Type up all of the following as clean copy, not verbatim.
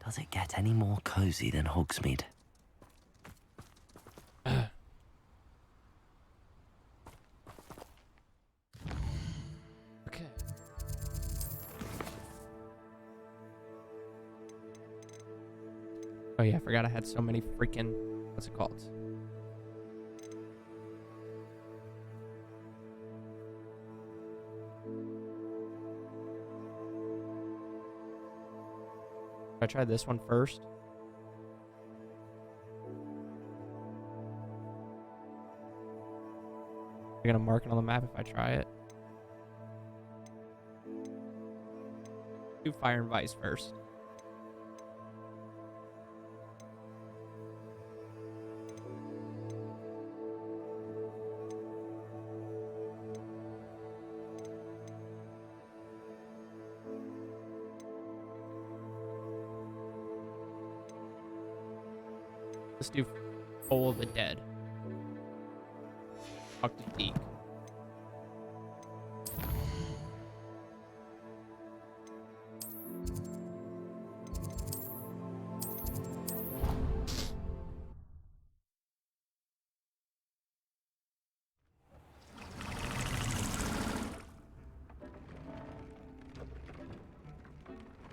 Does it get any more cozy than Hogsmeade? Okay. Oh yeah, I forgot I had so many freaking... What's it called? I tried this one first. You're gonna mark it on the map if I try it. Do Fire and Vice first. Let's do Toll of the Dead. Talk to Deke.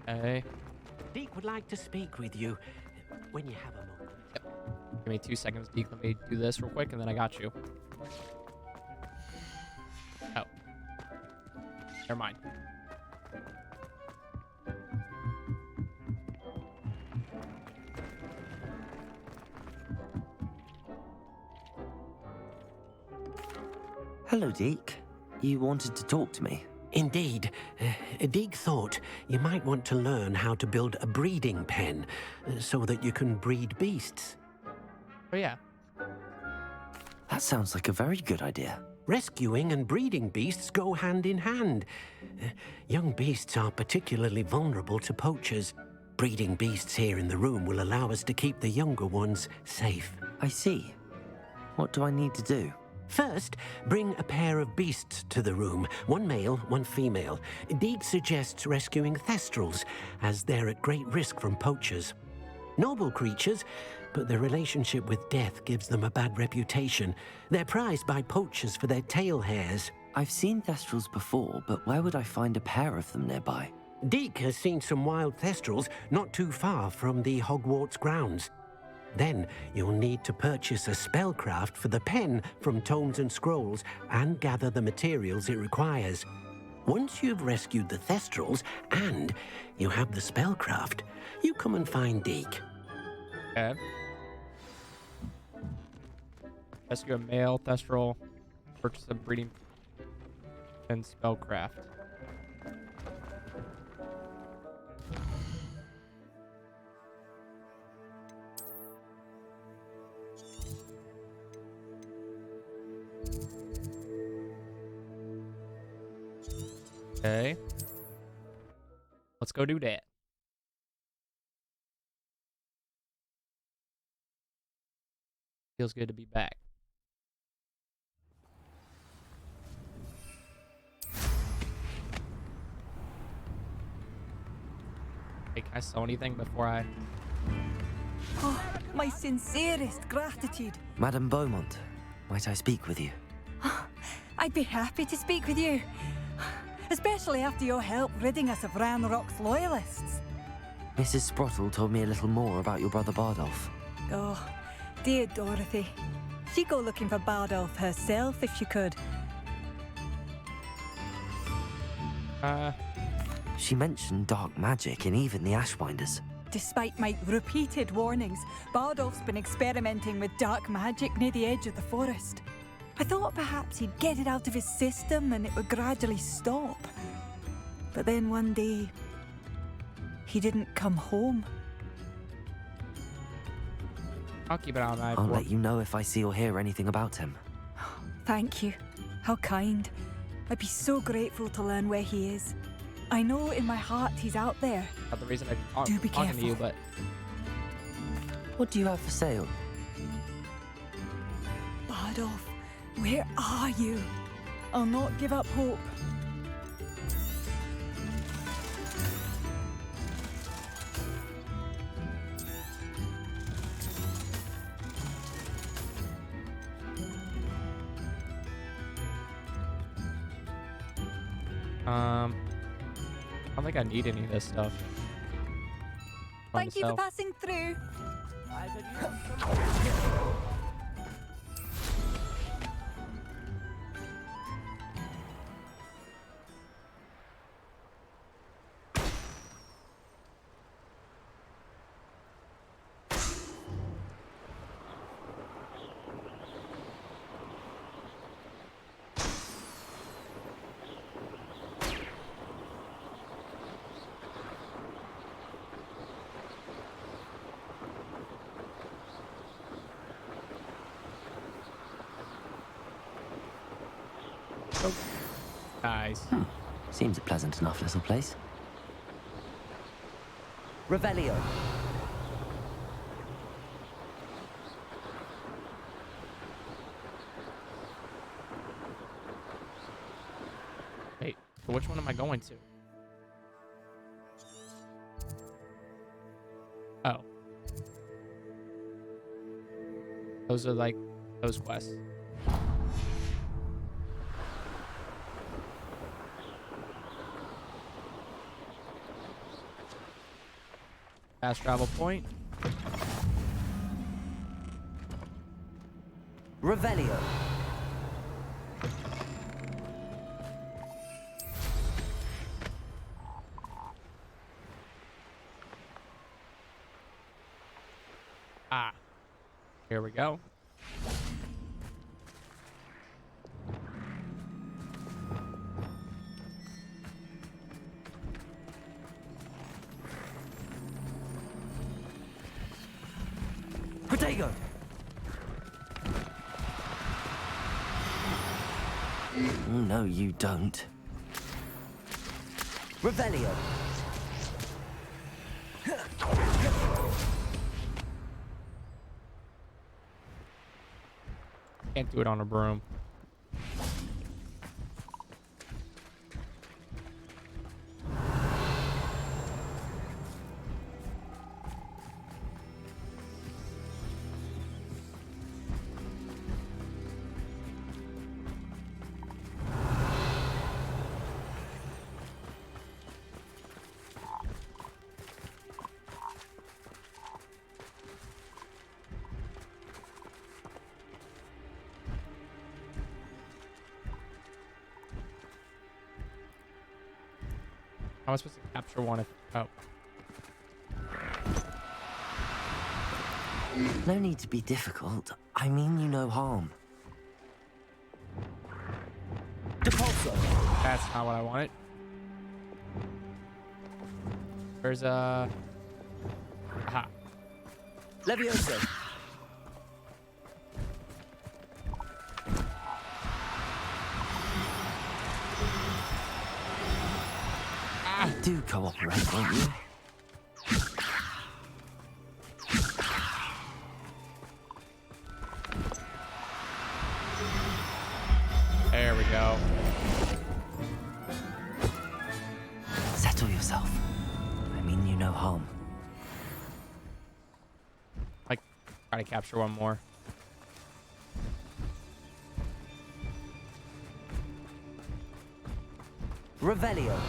Hey. Deke would like to speak with you when you have a moment. Give me 2 seconds, Deke. Let me do this real quick, and then I got you. Oh. Never mind. Hello, Deke. You wanted to talk to me? Indeed. Deke thought you might want to learn how to build a breeding pen so that you can breed beasts. Oh, yeah. That sounds like a very good idea. Rescuing and breeding beasts go hand in hand. Young beasts are particularly vulnerable to poachers. Breeding beasts here in the room will allow us to keep the younger ones safe. I see. What do I need to do? First, bring a pair of beasts to the room. One male, one female. Deke suggests rescuing thestrals, as they're at great risk from poachers. Noble creatures, but their relationship with death gives them a bad reputation. They're prized by poachers for their tail hairs. I've seen thestrals before, but where would I find a pair of them nearby? Deke has seen some wild thestrals not too far from the Hogwarts grounds. Then you'll need to purchase a spellcraft for the pen from Tomes and Scrolls and gather the materials it requires. Once you've rescued the thestrals and you have the spellcraft, you come and find Deke. Okay. Rescue a male thestral. Purchase a breeding and spellcraft. Okay. Let's go do that. Feels good to be back. Hey, can I sell anything before I... Oh, my sincerest gratitude. Madame Beaumont, might I speak with you? I'd be happy to speak with you. Especially after your help ridding us of Ranrock's loyalists. Mrs. Sprottle told me a little more about your brother Bardolph. Oh, dear Dorothy. She'd go looking for Bardolph herself if she could. She mentioned dark magic and even the Ashwinders. Despite my repeated warnings, Bardolph's been experimenting with dark magic near the edge of the forest. I thought perhaps he'd get it out of his system and it would gradually stop. But then one day, he didn't come home. I'll keep it on my I'll let you know if I see or hear anything about him. Thank you. How kind. I'd be so grateful to learn where he is. I know in my heart he's out there. Not the reason I'm Do be talking to you, careful. but... What do you have for sale? Bardolph, where are you? I'll not give up hope. I don't think I need any of this stuff. Fun to Thank you for sell. passing through. Oh. Nice. Seems a pleasant enough little place. Revelio. Wait, so which one am I going to? Oh. Those are like those quests. Fast travel point. Revelio. Ah. Here we go. Protego. No, you don't. Revelio. Can't do it on a broom. How am I supposed to capture one if... Oh. No need to be difficult. I mean you no harm. Depulso. That's not what I wanted. There's a... Aha. Levioso. Do cooperate, won't you? There we go. Settle yourself. I mean you no harm. Like, try to capture one more. Revelio.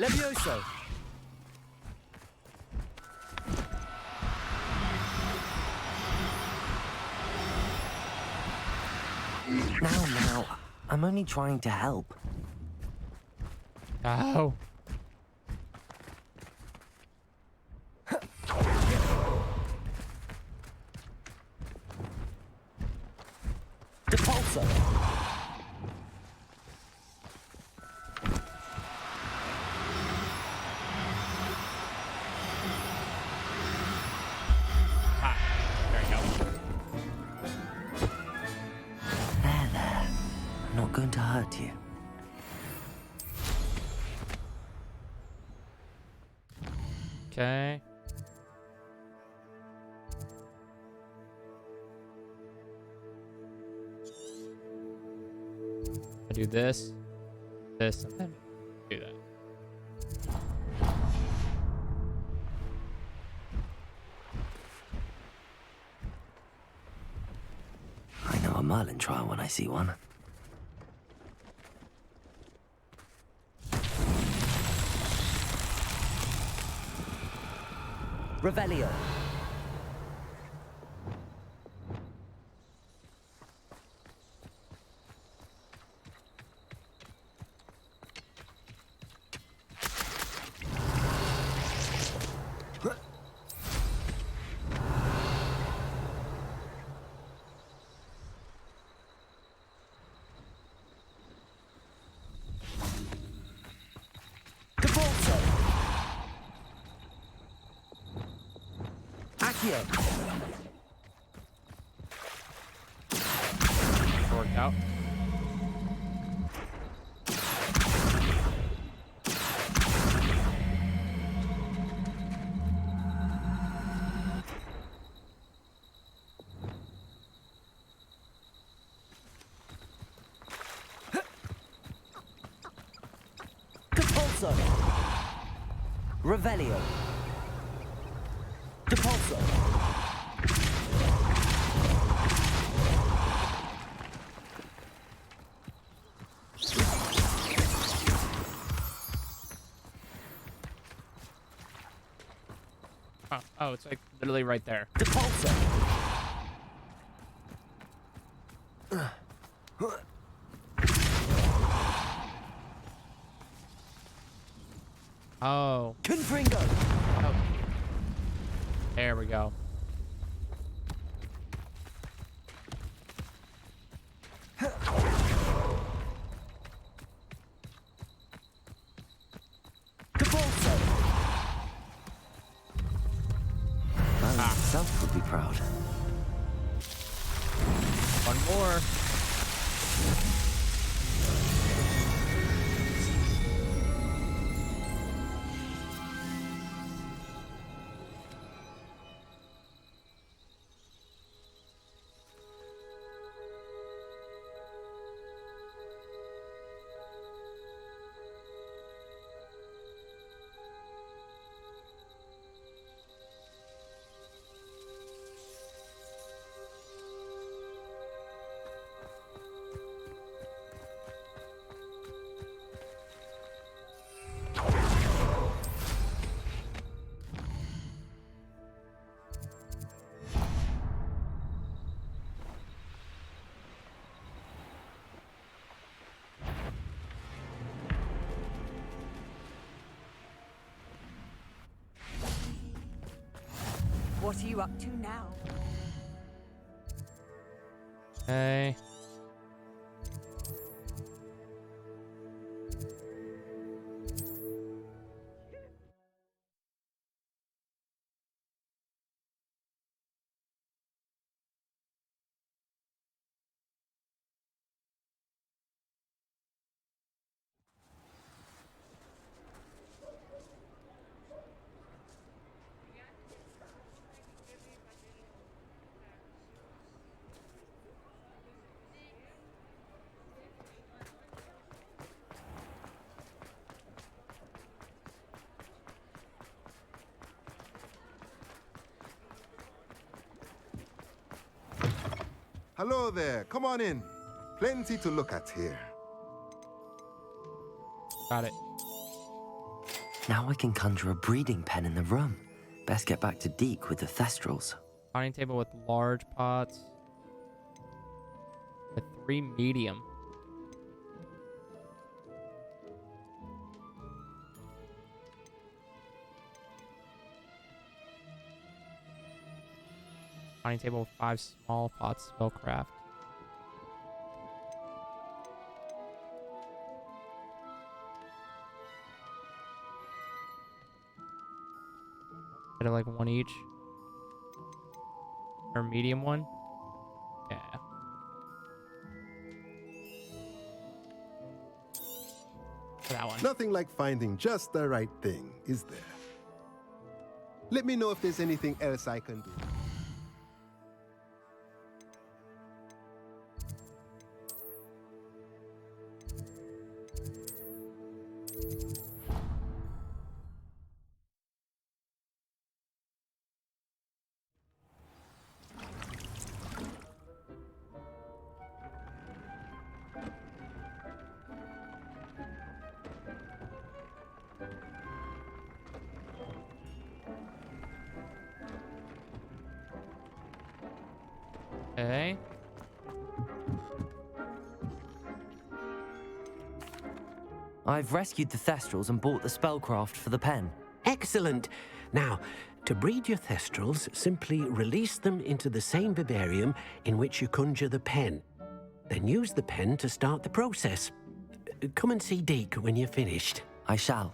Levioso. Now, I'm only trying to help. Oh. Depulso. Ah. There you go. There. I'm not going to hurt you. Okay. I do this, this, and then do that. I know a Merlin trial when I see one. Revelio. Defaulto. Accio. Worked out. Depulso. Revelio. Depulso. Oh, it's like literally right there. Depulso. Oh. Confringo. Oh. There we go. Depulso. Merlin himself would be proud. One more. What are you up to now? Okay. Hello there, come on in. Plenty to look at here. Got it. Now I can conjure a breeding pen in the room. Best get back to Deke with the Thestrals. Dining table with large pots. With 3 medium. Dining table with 5 small pots, spellcraft. Like 1 each. Or medium one. Yeah. For that one. Nothing like finding just the right thing, is there? Let me know if there's anything else I can do. Okay. I've rescued the Thestrals and bought the spellcraft for the pen. Excellent. Now, to breed your Thestrals, simply release them into the same vivarium in which you conjure the pen. Then use the pen to start the process. Come and see Deke when you're finished. I shall.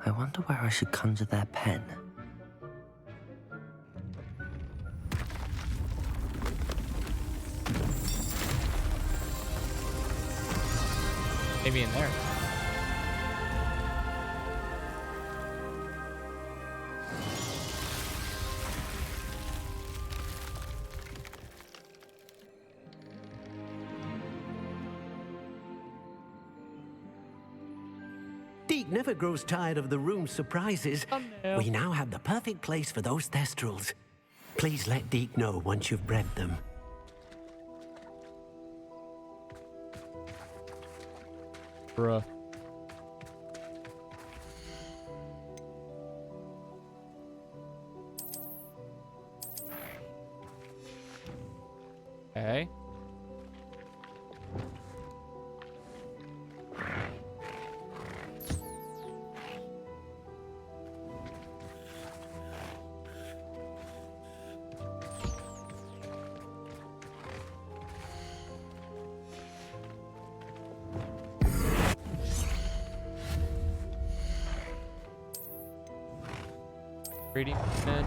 I wonder where I should conjure their pen. Maybe in there. Deke never grows tired of the room's surprises. Thumbnail. We now have the perfect place for those Thestrals. Please let Deke know once you've bred them. Bruh. Okay. Breeding pen.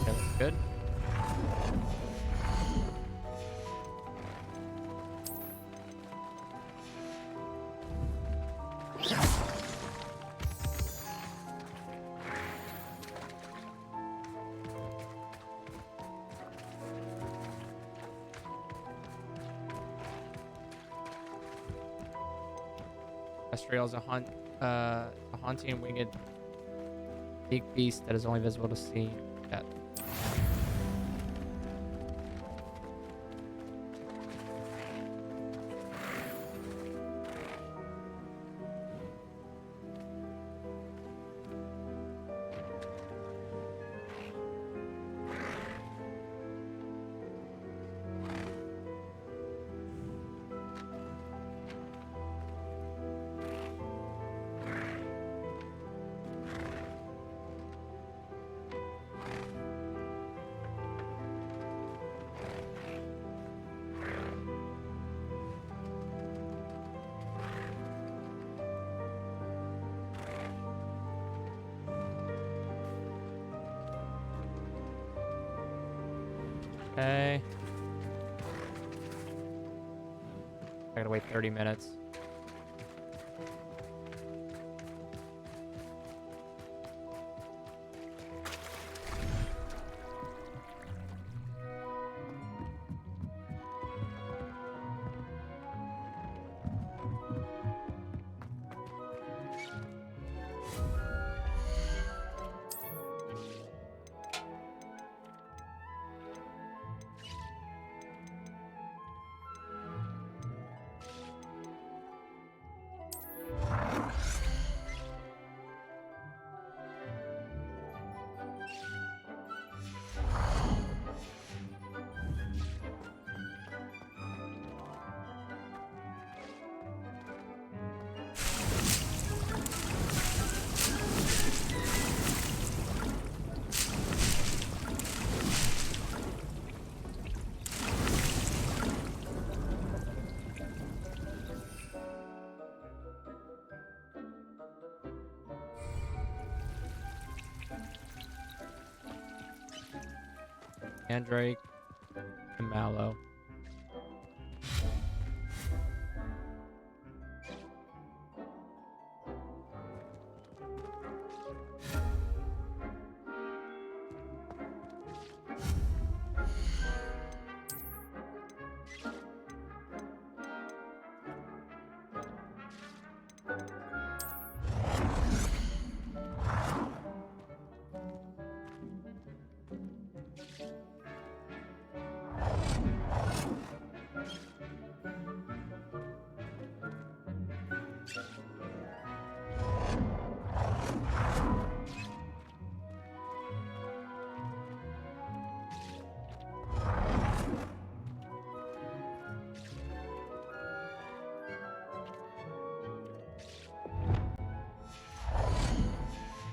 Okay, that's good. Astraeal is a haunting winged big beast that is only visible to sea. That. Okay. I gotta wait 30 minutes. Mandrake and Mallow.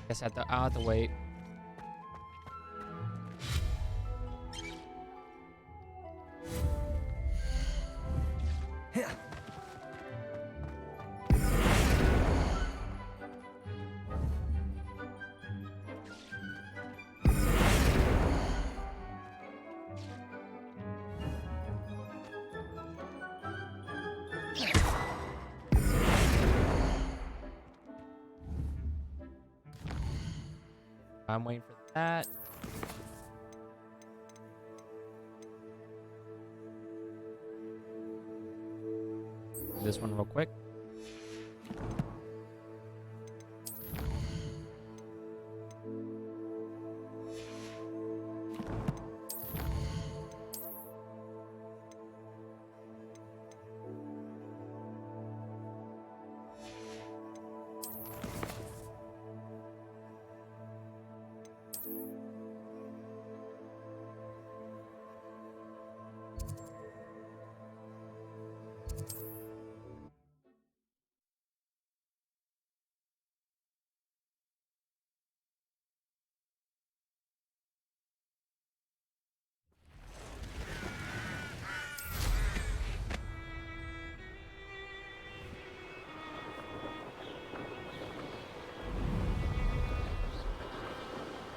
Guess I'll have to wait. I'm waiting for that. Do this one real quick.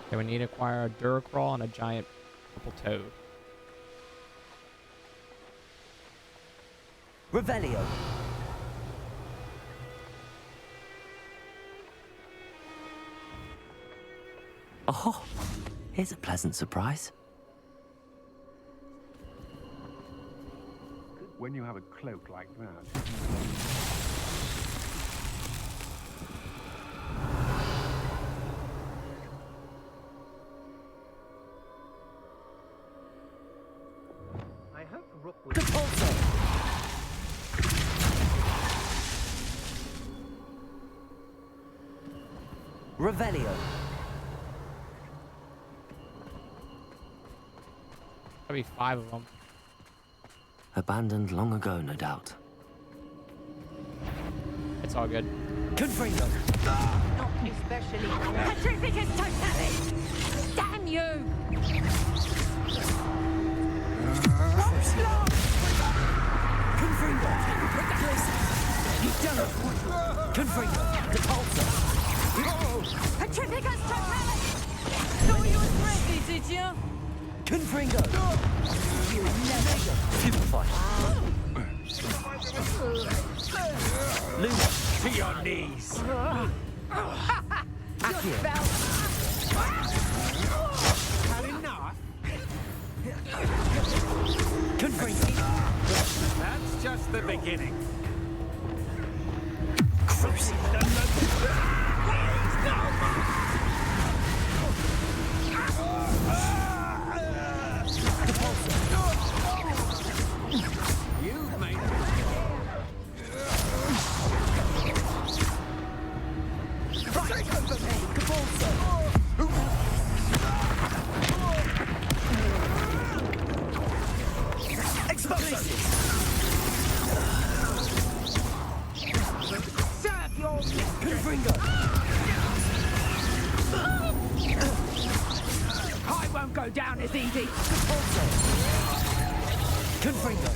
Okay, we need to acquire a Duracrawl and a giant purple toad. Revelio. Oh, here's a pleasant surprise. When you have a cloak like that. I hope Rook will... Revelio. Probably 5 of them. Abandoned long ago, no doubt. It's all good. Confringo. Not especially. Petrificus totality! Damn you! Confringo. You done it. Confringo. Depulso. Petrificus totality! Thought you was ready, did you? Confringo. You never stupefy. Luna. To your knees. Accio. Had enough? Confringo. That's just the beginning. You've made it. Right over me. Cabalso. Explosives. Serve your Confringo. I won't go down as easy. Cabalso. Confringo.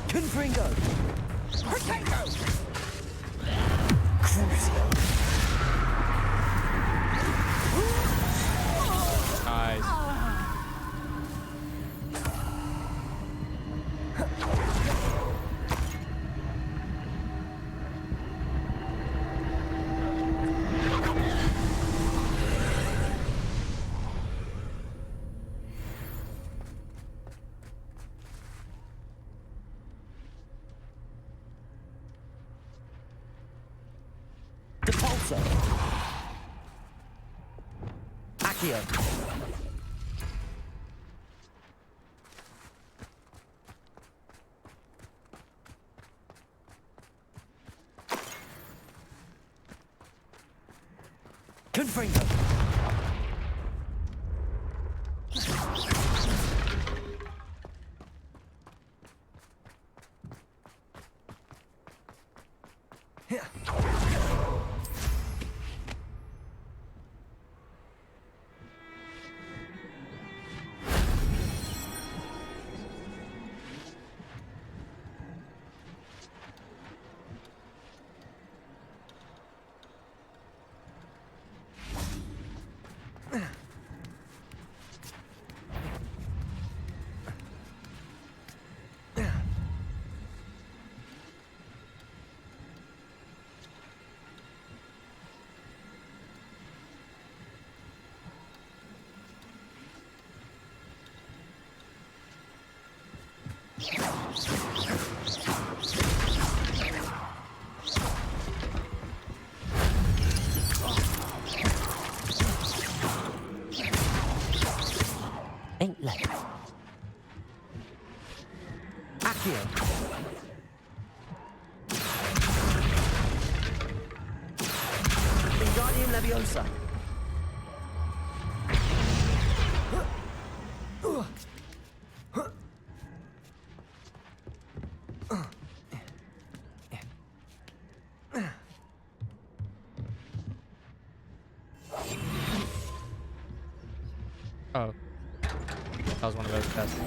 Confringo. Potato! Accio. Confringo. Ain't late. Accio. Wingardium Leviosa. Oh. That was one of those tests.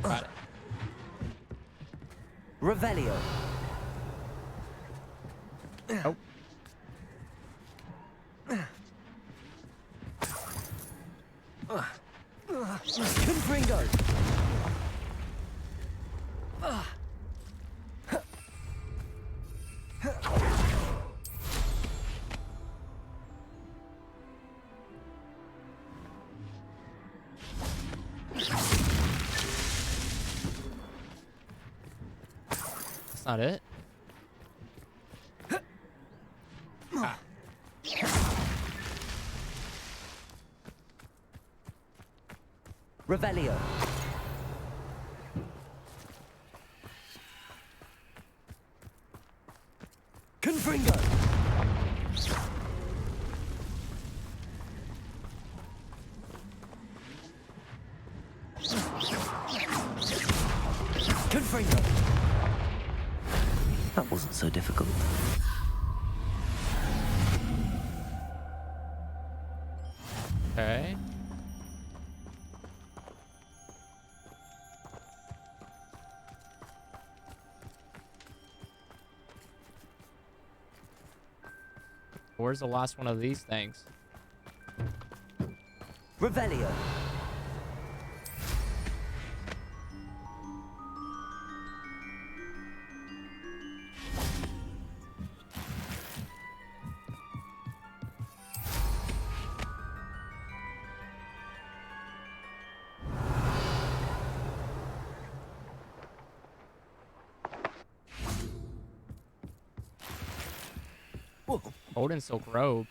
Got it. Revelio. Oh. Confringo. That's not it. Ah. Revelio. Confringo. Confringo. That wasn't so difficult. Okay. Where's the last one of these things? Revelio. Golden Silk Robe.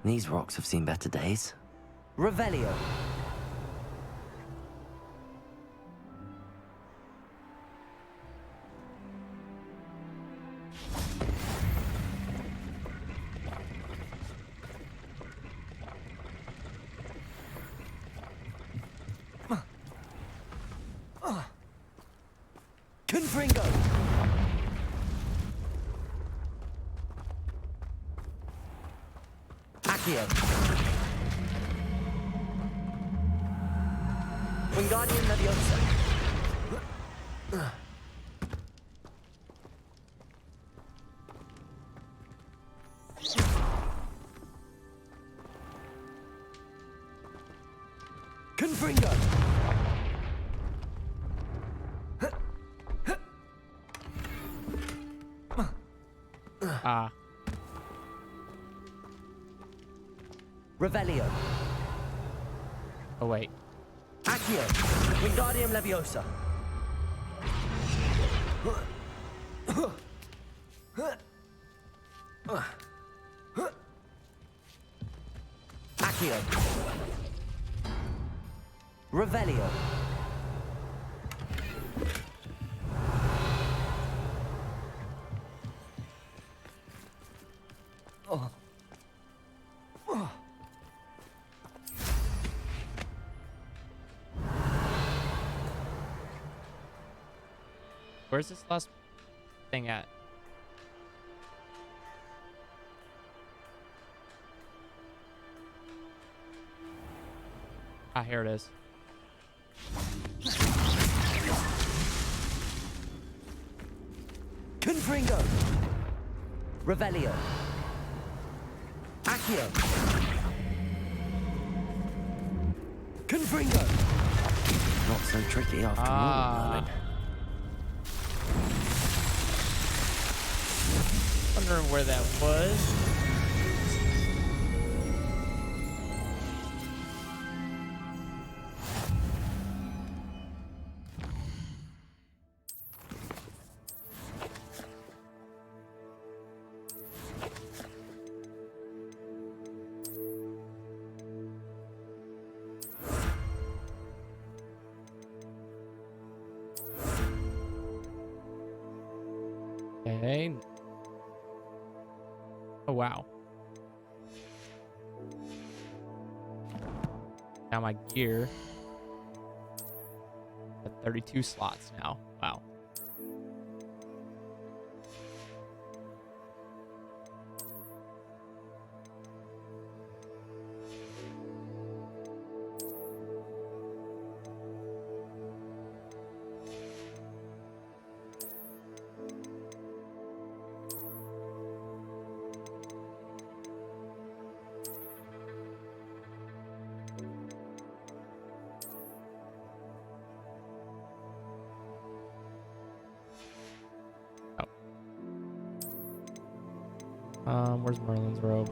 These rocks have seen better days. Revelio. Confringo. Accio. Wingardium Leviosa. Confringo. Ah. Revelio. Oh, wait. Accio. Wingardium Leviosa. Accio. Revelio. Where's this last thing at? Ah, here it is. Confringo. Revelio. Accio. Confringo. Not so tricky after all, Merlin. Wondering where that was. Okay. Oh, wow. Now my gear at 32 slots now. Wow. Where's Merlin's robe?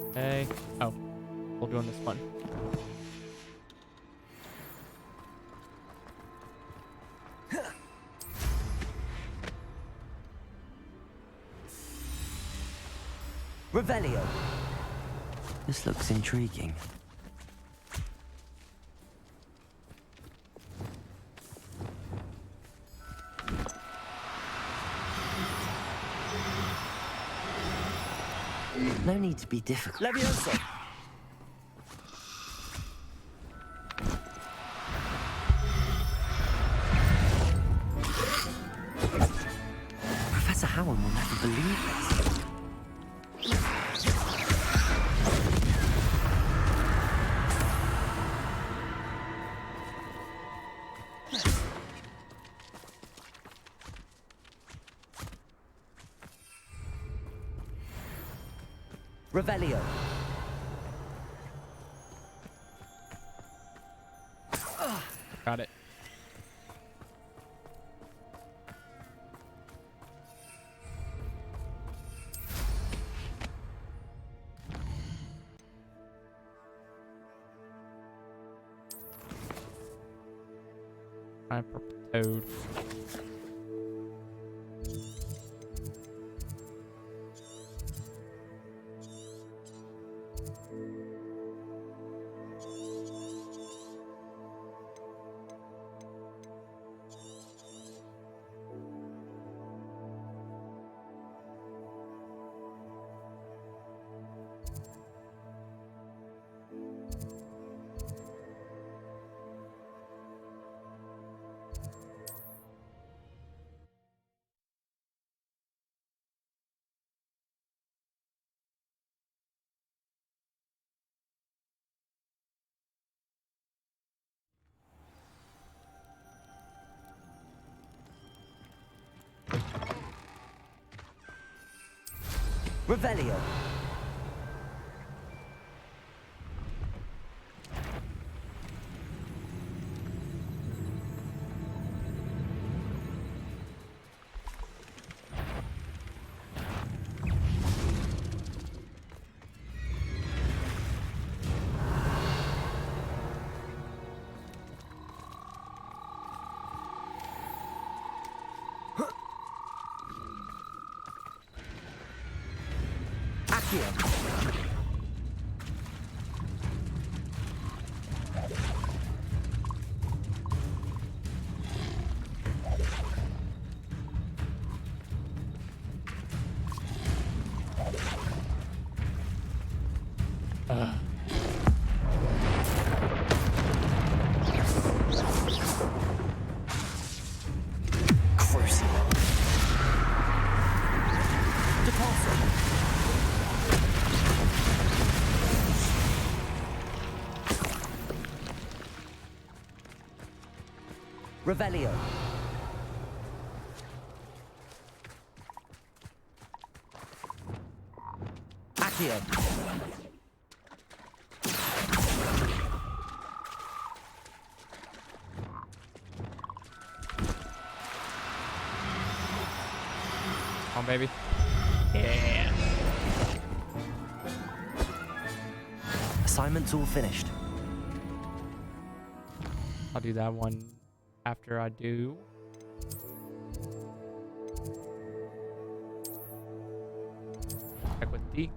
Okay. Oh, we're doing this one. Revelio. This looks intriguing. No need to be difficult. Leviosa. Professor Howard will never believe this. Revelio. Got it. Time for Toad. Revelio. Accio. Crucible. Revelio. Accio. Come on, baby. Yeah. Assignment's all finished. I'll do that one after I do. Check with D.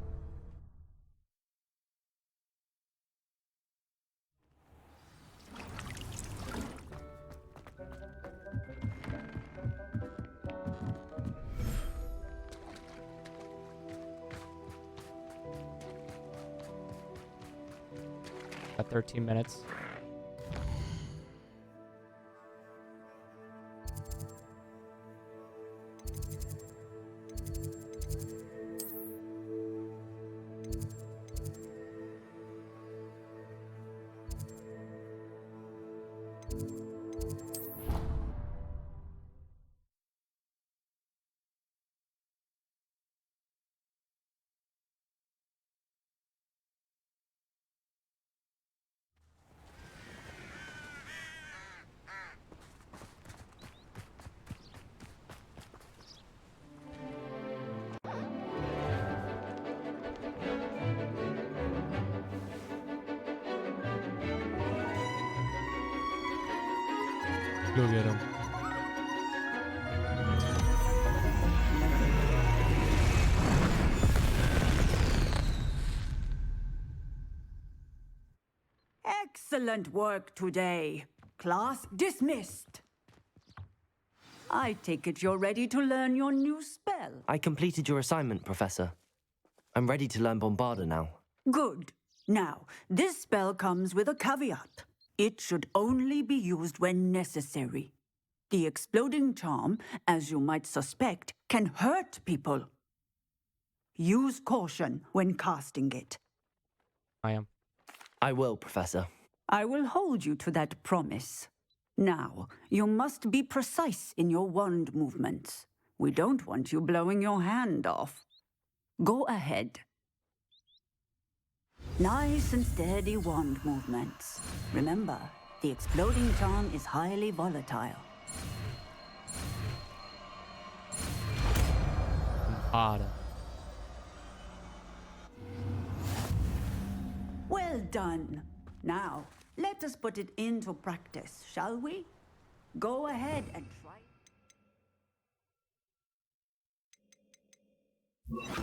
At 13 minutes. Look at him. Excellent work today. Class dismissed. I take it you're ready to learn your new spell. I completed your assignment, Professor. I'm ready to learn Bombarda now. Good. Now, this spell comes with a caveat. It should only be used when necessary. The exploding charm, as you might suspect, can hurt people. Use caution when casting it. I am. I will, Professor. I will hold you to that promise. Now, you must be precise in your wand movements. We don't want you blowing your hand off. Go ahead. Nice and steady wand movements. Remember, the exploding charm is highly volatile. Bombarda. Well done. Now, let us put it into practice, shall we? Go ahead and try. The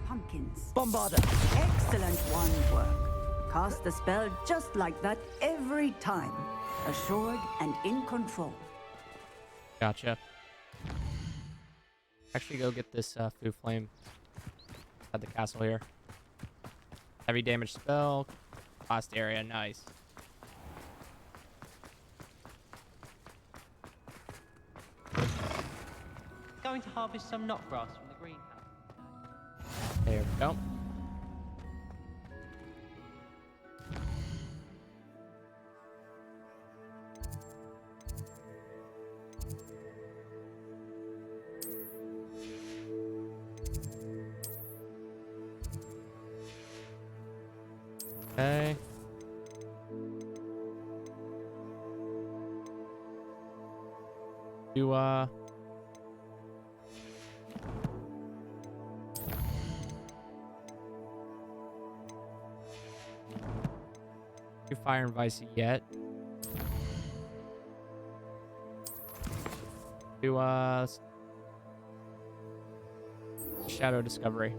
pumpkins. Bombarda. Excellent wand work. Cast the spell just like that every time. Assured and in control. Gotcha. Actually, go get this Foo Flame at the castle here. Heavy damage spell. Last area. Nice. Going to harvest some knotgrass from the greenhouse. There we go. Okay. You do fire and vice yet. Do shadow discovery.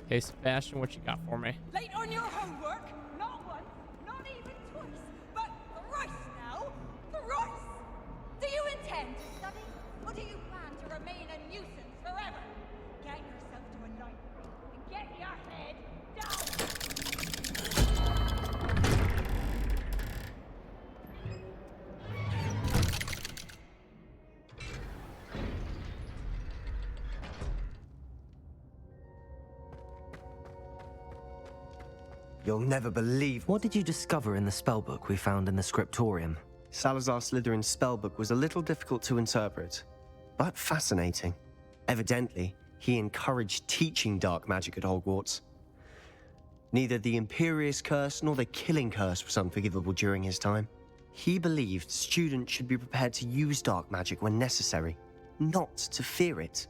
Hey, Sebastian, what you got for me? Late on your homework? Not once, not even twice, but thrice now. Thrice! Do you intend to study, or do you plan to remain a nuisance forever? Get yourself to a library and get your head down! You'll never believe. What did you discover in the spellbook we found in the scriptorium? Salazar Slytherin's spellbook was a little difficult to interpret, but fascinating. Evidently, he encouraged teaching dark magic at Hogwarts. Neither the Imperious Curse nor the Killing Curse was unforgivable during his time. He believed students should be prepared to use dark magic when necessary, not to fear it.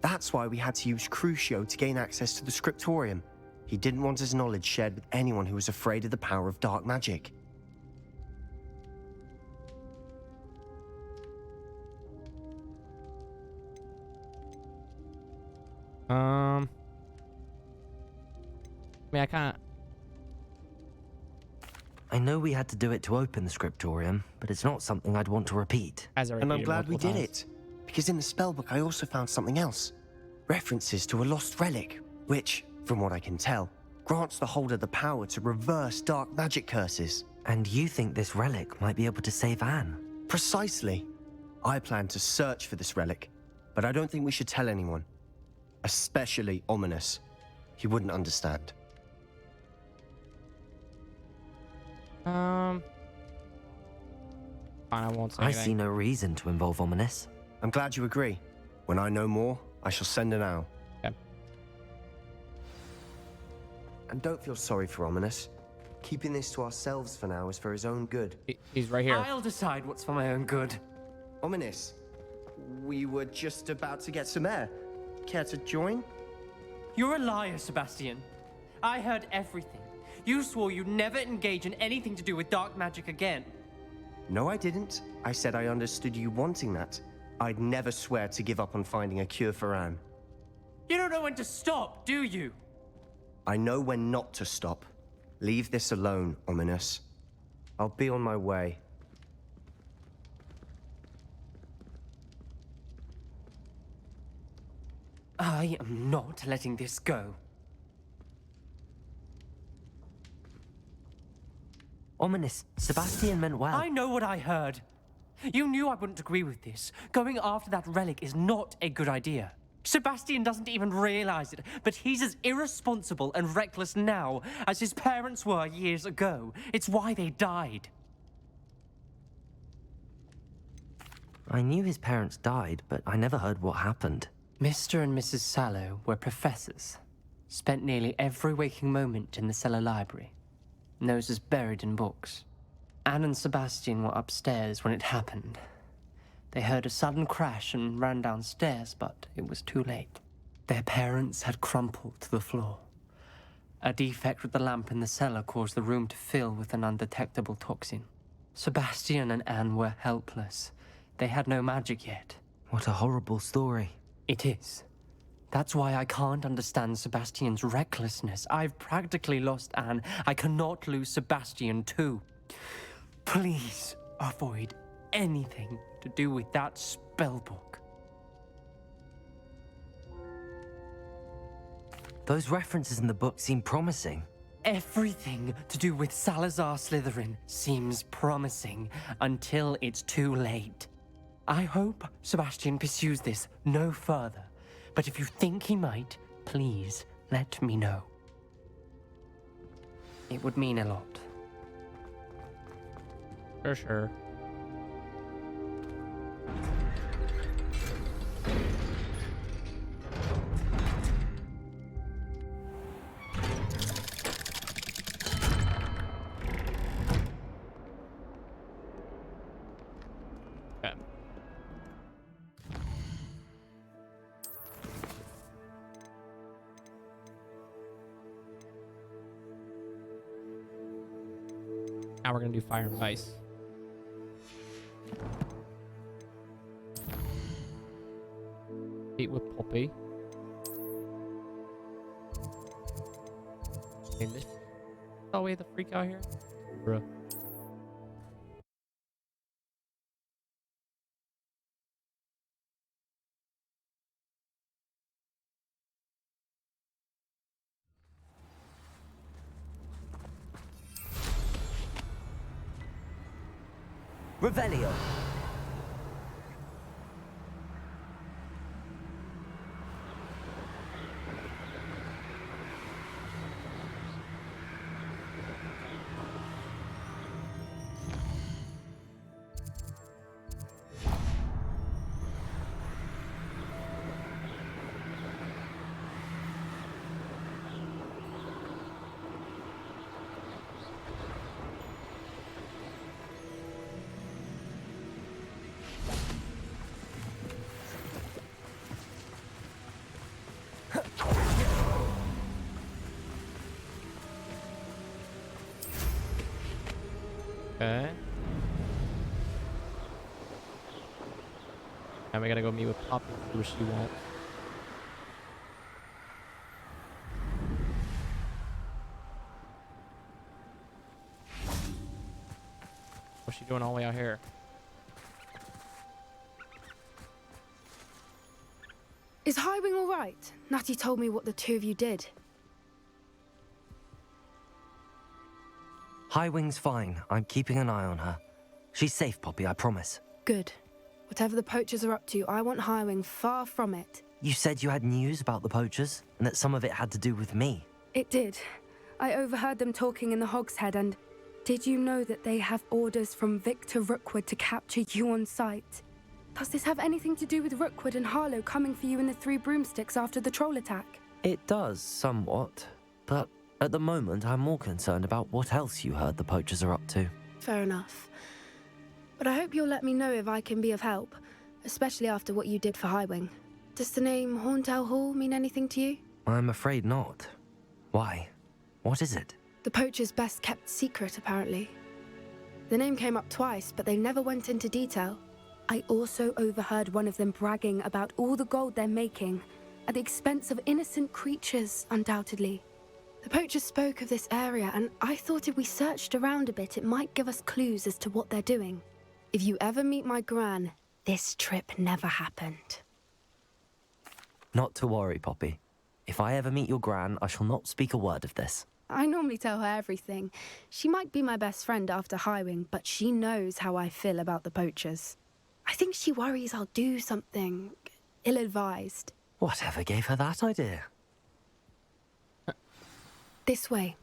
That's why we had to use Crucio to gain access to the scriptorium. He didn't want his knowledge shared with anyone who was afraid of the power of dark magic. I mean, I can't. I know we had to do it to open the scriptorium, but it's not something I'd want to repeat. As I And I'm repeated glad we multiple did times. it, because in the spellbook I also found something else. References to a lost relic, which, from what I can tell, grants the holder the power to reverse dark magic curses. And you think this relic might be able to save Anne? Precisely. I plan to search for this relic, but I don't think we should tell anyone. Especially Ominous. He wouldn't understand. Fine, I won't say I anything. see no reason to involve Ominous. I'm glad you agree. When I know more, I shall send an owl. Okay. And don't feel sorry for Ominous. Keeping this to ourselves for now is for his own good. He's right here. I'll decide what's for my own good. Ominous, we were just about to get some air. Care to join? You're a liar, Sebastian. I heard everything. You swore you'd never engage in anything to do with dark magic again. No, I didn't. I said I understood you wanting that. I'd never swear to give up on finding a cure for Anne. You don't know when to stop, do you? I know when not to stop. Leave this alone, Ominous. I'll be on my way. I am not letting this go. Ominous, Sebastian meant well. I know what I heard. You knew I wouldn't agree with this. Going after that relic is not a good idea. Sebastian doesn't even realize it, but he's as irresponsible and reckless now as his parents were years ago. It's why they died. I knew his parents died, but I never heard what happened. Mr. and Mrs. Sallow were professors. Spent nearly every waking moment in the cellar library. Noses buried in books. Anne and Sebastian were upstairs when it happened. They heard a sudden crash and ran downstairs, but it was too late. Their parents had crumpled to the floor. A defect with the lamp in the cellar caused the room to fill with an undetectable toxin. Sebastian and Anne were helpless. They had no magic yet. What a horrible story. It is. That's why I can't understand Sebastian's recklessness. I've practically lost Anne. I cannot lose Sebastian too. Please avoid anything to do with that spellbook. Those references in the book seem promising. Everything to do with Salazar Slytherin seems promising until it's too late. I hope Sebastian pursues this no further, but if you think he might, please let me know. It would mean a lot. For sure. Okay. Now we're gonna do fire and ice. Meet with Poppy. way the freak out here? Bruh. Revelio. Okay. Now we gotta go meet with Poppy, see what she wants. What's she doing all the way out here? Is Highwing all right? Natty told me what the two of you did. Highwing's fine. I'm keeping an eye on her. She's safe, Poppy, I promise. Good. Whatever the poachers are up to, I want Highwing far from it. You said you had news about the poachers, and that some of it had to do with me. It did. I overheard them talking in the Hogshead, and did you know that they have orders from Victor Rookwood to capture you on sight? Does this have anything to do with Rookwood and Harlow coming for you in the Three Broomsticks after the troll attack? It does, somewhat. But at the moment, I'm more concerned about what else you heard the poachers are up to. Fair enough. But I hope you'll let me know if I can be of help, especially after what you did for Highwing. Does the name Horntail Hall mean anything to you? I'm afraid not. Why? What is it? The poachers' best kept secret, apparently. The name came up twice, but they never went into detail. I also overheard one of them bragging about all the gold they're making, at the expense of innocent creatures, undoubtedly. The poachers spoke of this area, and I thought if we searched around a bit, it might give us clues as to what they're doing. If you ever meet my gran, this trip never happened. Not to worry, Poppy. If I ever meet your gran, I shall not speak a word of this. I normally tell her everything. She might be my best friend after Highwing, but she knows how I feel about the poachers. I think she worries I'll do something ill-advised. Whatever gave her that idea? This way.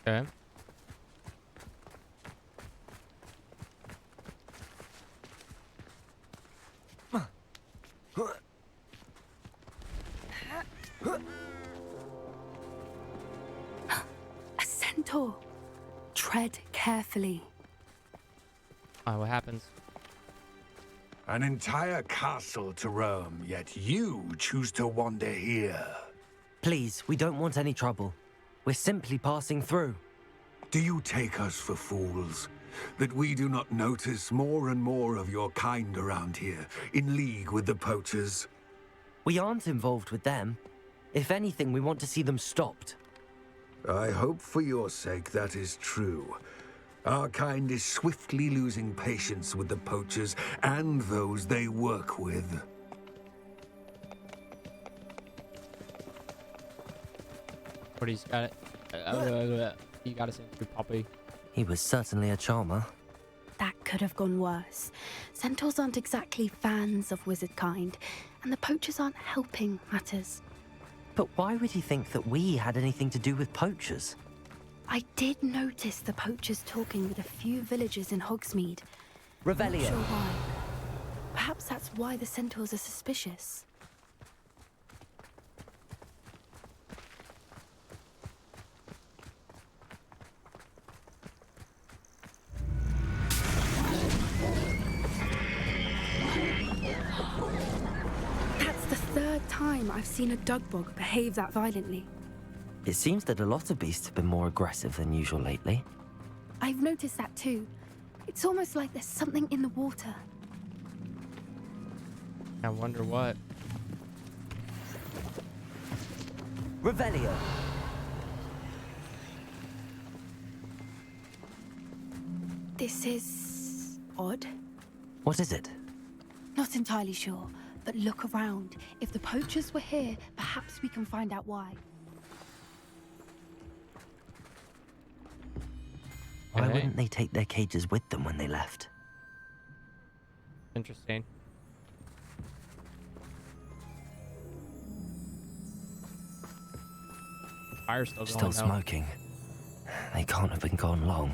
Okay. A centaur. Tread carefully. What happens? An entire castle to roam, yet you choose to wander here. Please, we don't want any trouble. We're simply passing through. Do you take us for fools? That we do not notice more and more of your kind around here, in league with the poachers? We aren't involved with them. If anything, we want to see them stopped. I hope for your sake that is true. Our kind is swiftly losing patience with the poachers and those they work with. What he's got it. You got us into Poppy. He was certainly a charmer. That could have gone worse. Centaurs aren't exactly fans of wizard kind, and the poachers aren't helping matters. But why would he think that we had anything to do with poachers? I did notice the poachers talking with a few villagers in Hogsmeade. Revelio. Not sure why. Perhaps that's why the centaurs are suspicious. That's the third time I've seen a dugbog behave that violently. It seems that a lot of beasts have been more aggressive than usual lately. I've noticed that too. It's almost like there's something in the water. I wonder what. Revelio. This is odd. What is it? Not entirely sure, but look around. If the poachers were here, perhaps we can find out why. Why Okay. wouldn't they take their cages with them when they left? Interesting. Fire's still going. Still smoking. They can't have been gone long.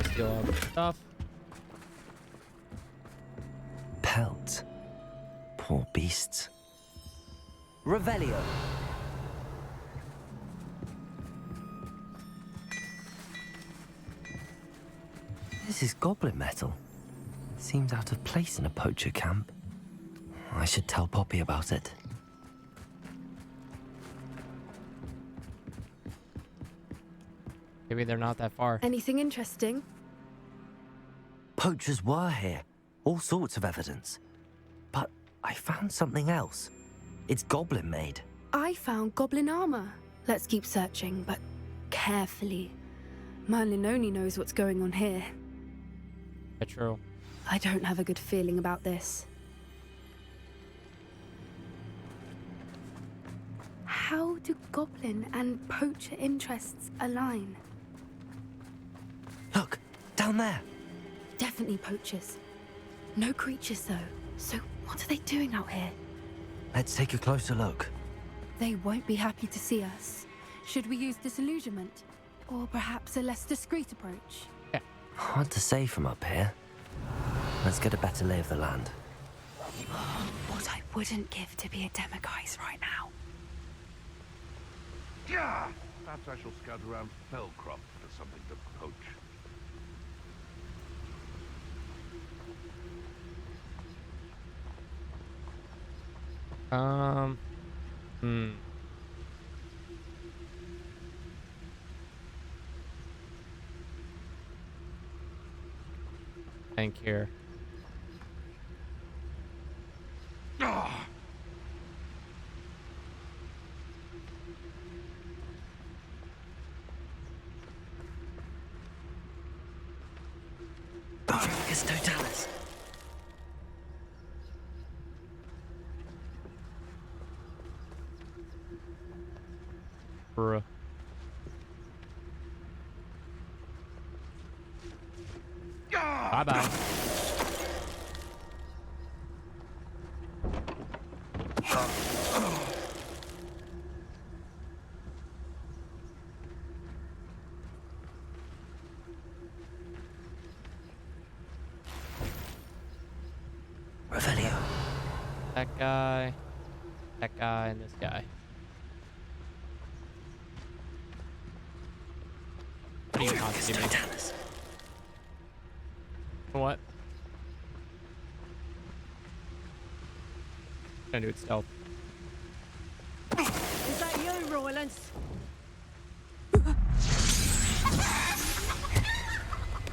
Steal all the stuff. Pelts. Poor beasts. Revelio. This is goblin metal. Seems out of place in a poacher camp. I should tell Poppy about it. Maybe they're not that far. Anything interesting? Poachers were here. All sorts of evidence. But I found something else. It's goblin made. I found goblin armor. Let's keep searching, but carefully. Merlin only knows what's going on here. Yeah, true. I don't have a good feeling about this. How do goblin and poacher interests align? Look, down there. Definitely poachers. No creatures, though. So what are they doing out here? Let's take a closer look. They won't be happy to see us. Should we use disillusionment? Or perhaps a less discreet approach? Hard to say from up here. Let's get a better lay of the land. What I wouldn't give to be a demiguise right now. Yeah! Perhaps I shall scout around Fellcroft for something to poach. Thank you. It's Totalis. Bruh. Bye-bye. Revelio. That guy, and this guy. What do you not see me? What? Gonna do it stealth. Is that you, Roylance?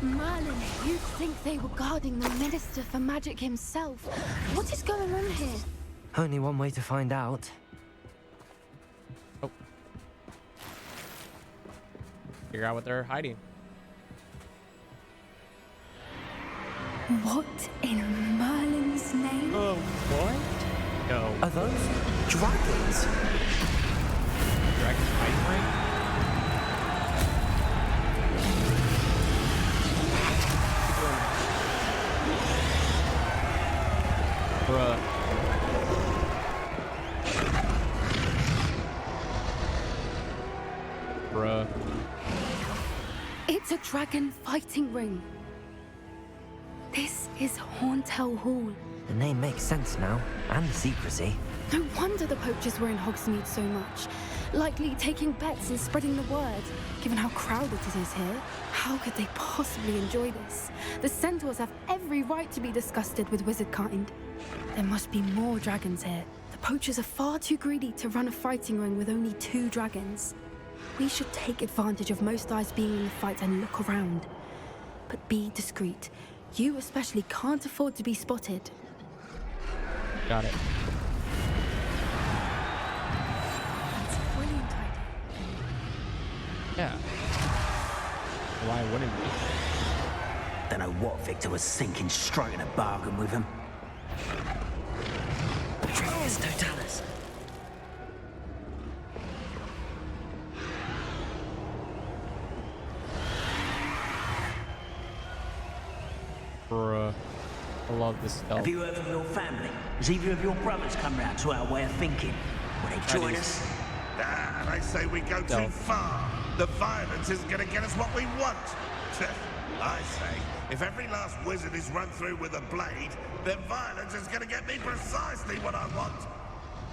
Merlin, you'd think they were guarding the Minister for Magic himself. What is going on here? Only one way to find out. Oh. Figure out what they're hiding. What in Merlin's name? Oh, what? No. Are those dragons? Dragon's fighting ring? Bruh. Bruh. It's a dragon fighting ring. This is Hauntel Hall. The name makes sense now, and the secrecy. No wonder the poachers were in Hogsmeade so much. Likely taking bets and spreading the word, given how crowded it is here. How could they possibly enjoy this? The centaurs have every right to be disgusted with wizard kind. There must be more dragons here. The poachers are far too greedy to run a fighting ring with only 2 dragons. We should take advantage of most eyes being in the fight and look around. But be discreet. You especially can't afford to be spotted. Got it. That's a brilliant idea. Yeah. why wouldn't you? Don't know what Victor was thinking, striking a bargain with him. Trigus Totalis. Bruh. I love this stuff. Have you heard from your family? Has either of your brothers come round to our way of thinking? Will they join us? Nah, I say we go too far. The violence isn't going to get us what we want. I say, if every last wizard is run through with a blade, then violence is going to get me precisely what I want.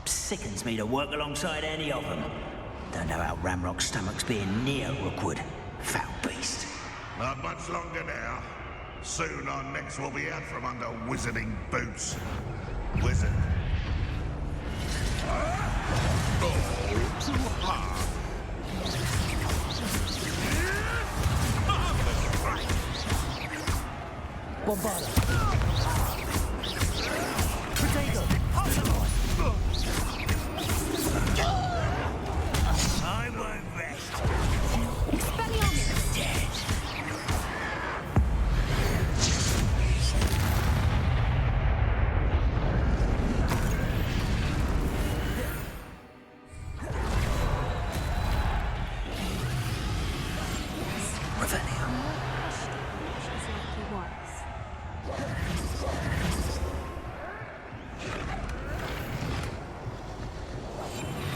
Sickens me to work alongside any of them. Don't know how Ramrock's stomach's being near Rookwood. Foul beast. Not much longer now. Soon our necks will be out from under wizarding boots. Wizard. Oh, too hard. Bombarda. Potato. I won't rest. Expelliarmus. Dead.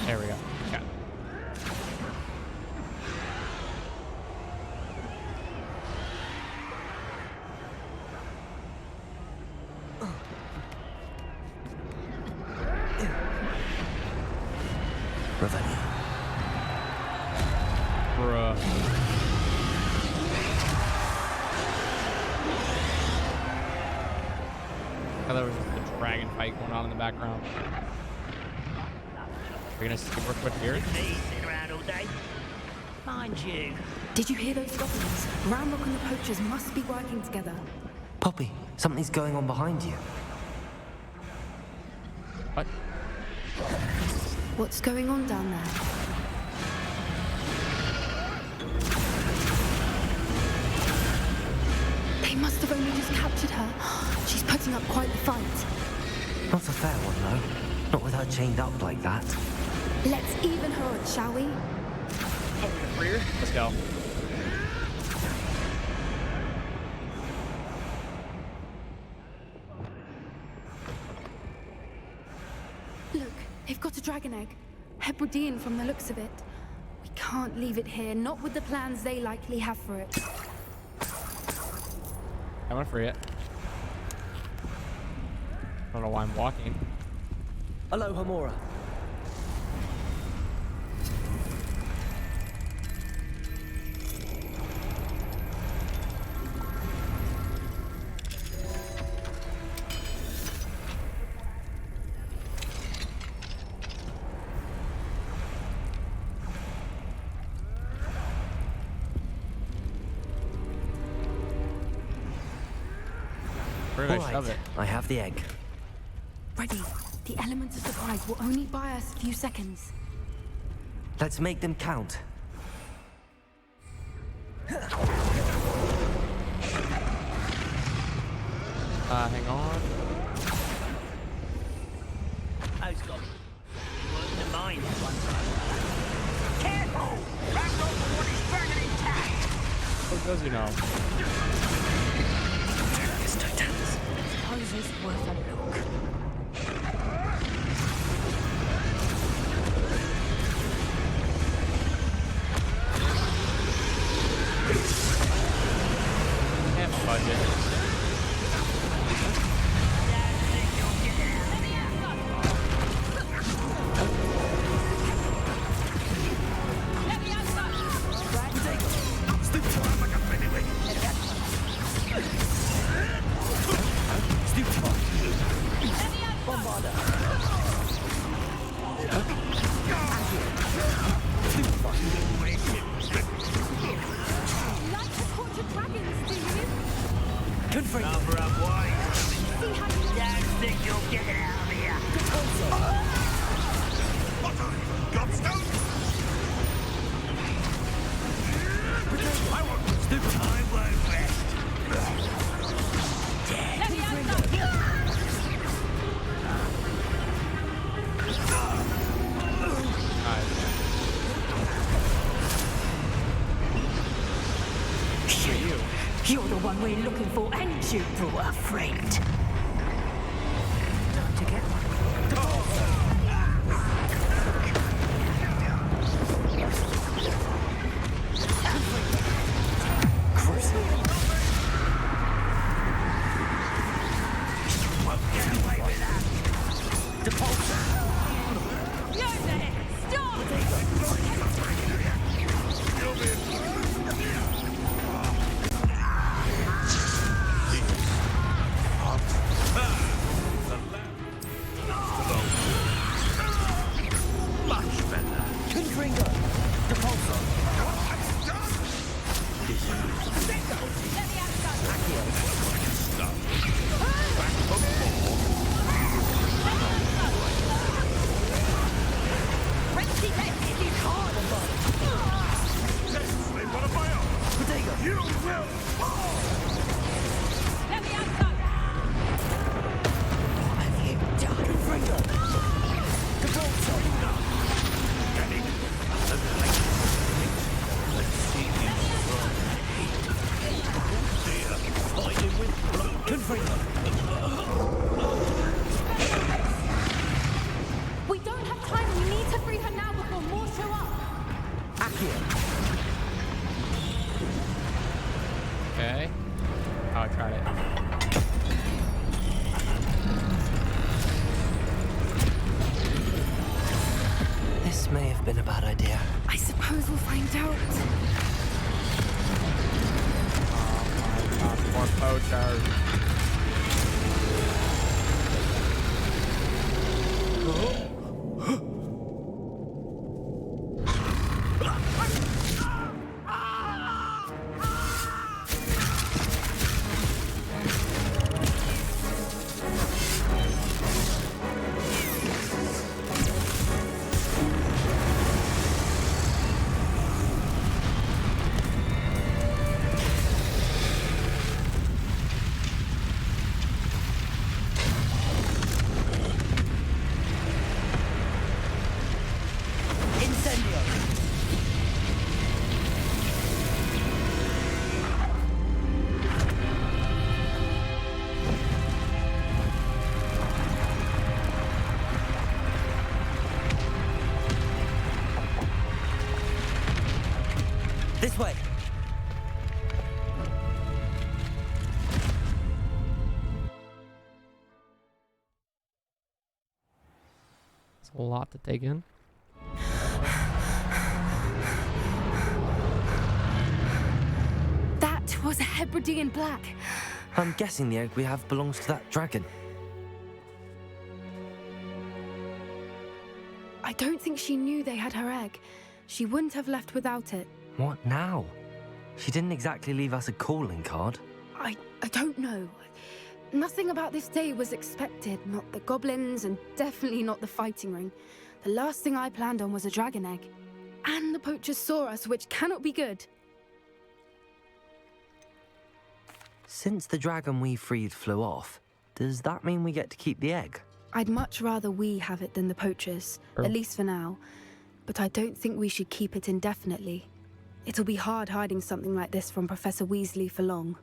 There we go. Okay. Revelio. Bruh. I thought there was just a dragon fight going on in the background. We're gonna see Rookwood here. Sitting around all day. Mind you. Did you hear those goblins? Ramrock and the poachers must be working together. Poppy, something's going on behind you. What? What's going on down there? They must have only just captured her. She's putting up quite the fight. Not a fair one, though. Not with her chained up like that. Let's even her odds, shall we? Let's go. Look, they've got a dragon egg. Hebridean from the looks of it. We can't leave it here, not with the plans they likely have for it. I want to free it. I don't know why I'm walking. Aloha, Mora. Where did I shove it? I have the egg. Ready. The element of surprise will only buy us a few seconds. Let's make them count. Hang on. Those guys. Working the mine at one time. Careful! Ramrock want his dragon intact! What does he know? Suppose it's worth a look. Can't budget. The time won't rest. You're the one we're looking for, and you brought a friend. Time to get Won't get away with that. Depulsor. You're there! Stop! Much better. Confringo. Depulsor. You will fall! Let me outside! What have you done? Confringo. Depulsor. Getting let's see you from dear. Fighting with blood. Confringo. We don't have time. We need to free her now before more show up. Okay. Oh, I tried it. This may have been a bad idea. I suppose we'll find out. Oh my god, more poachers. This way. It's a lot to take in. That was a Hebridean black. I'm guessing the egg we have belongs to that dragon. I don't think she knew they had her egg. She wouldn't have left without it. What now? She didn't exactly leave us a calling card. I don't know. Nothing about this day was expected. Not the goblins, and definitely not the fighting ring. The last thing I planned on was a dragon egg. And the poachers saw us, which cannot be good. Since the dragon we freed flew off, does that mean we get to keep the egg? I'd much rather we have it than the poachers, at least for now. But I don't think we should keep it indefinitely. It'll be hard hiding something like this from Professor Weasley for long.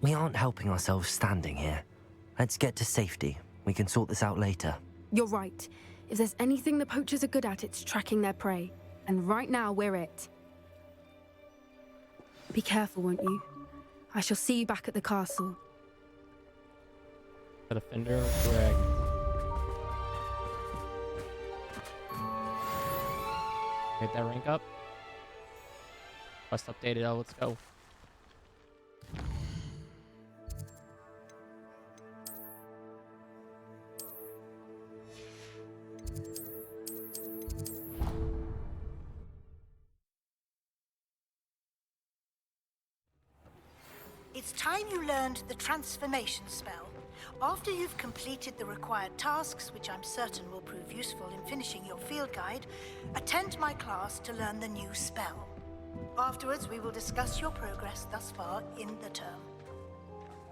We aren't helping ourselves standing here. Let's get to safety. We can sort this out later. You're right. If there's anything the poachers are good at, it's tracking their prey. And right now, we're it. Be careful, won't you? I shall see you back at the castle. The defender of Greg. Get that rank up. Quest updated. Oh, let's go. It's time you learned the transformation spell. After you've completed the required tasks, which I'm certain will prove useful in finishing your field guide, attend my class to learn the new spell. Afterwards, we will discuss your progress thus far in the term.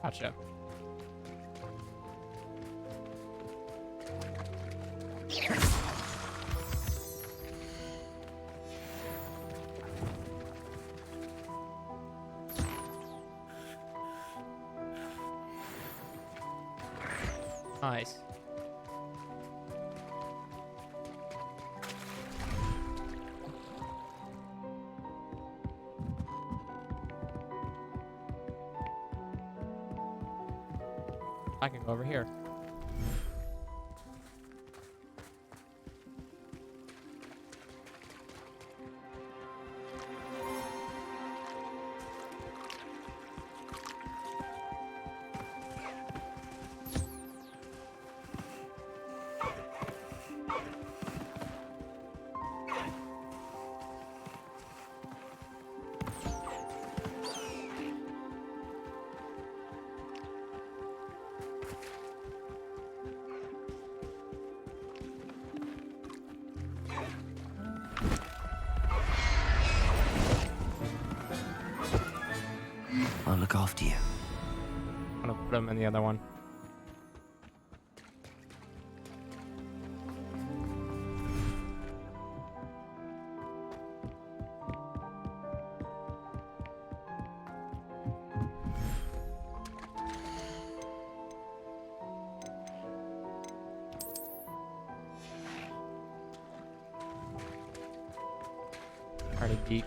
Gotcha. Nice. I can go over here. I'll look after you. I'm gonna put him in the other one. Already deep.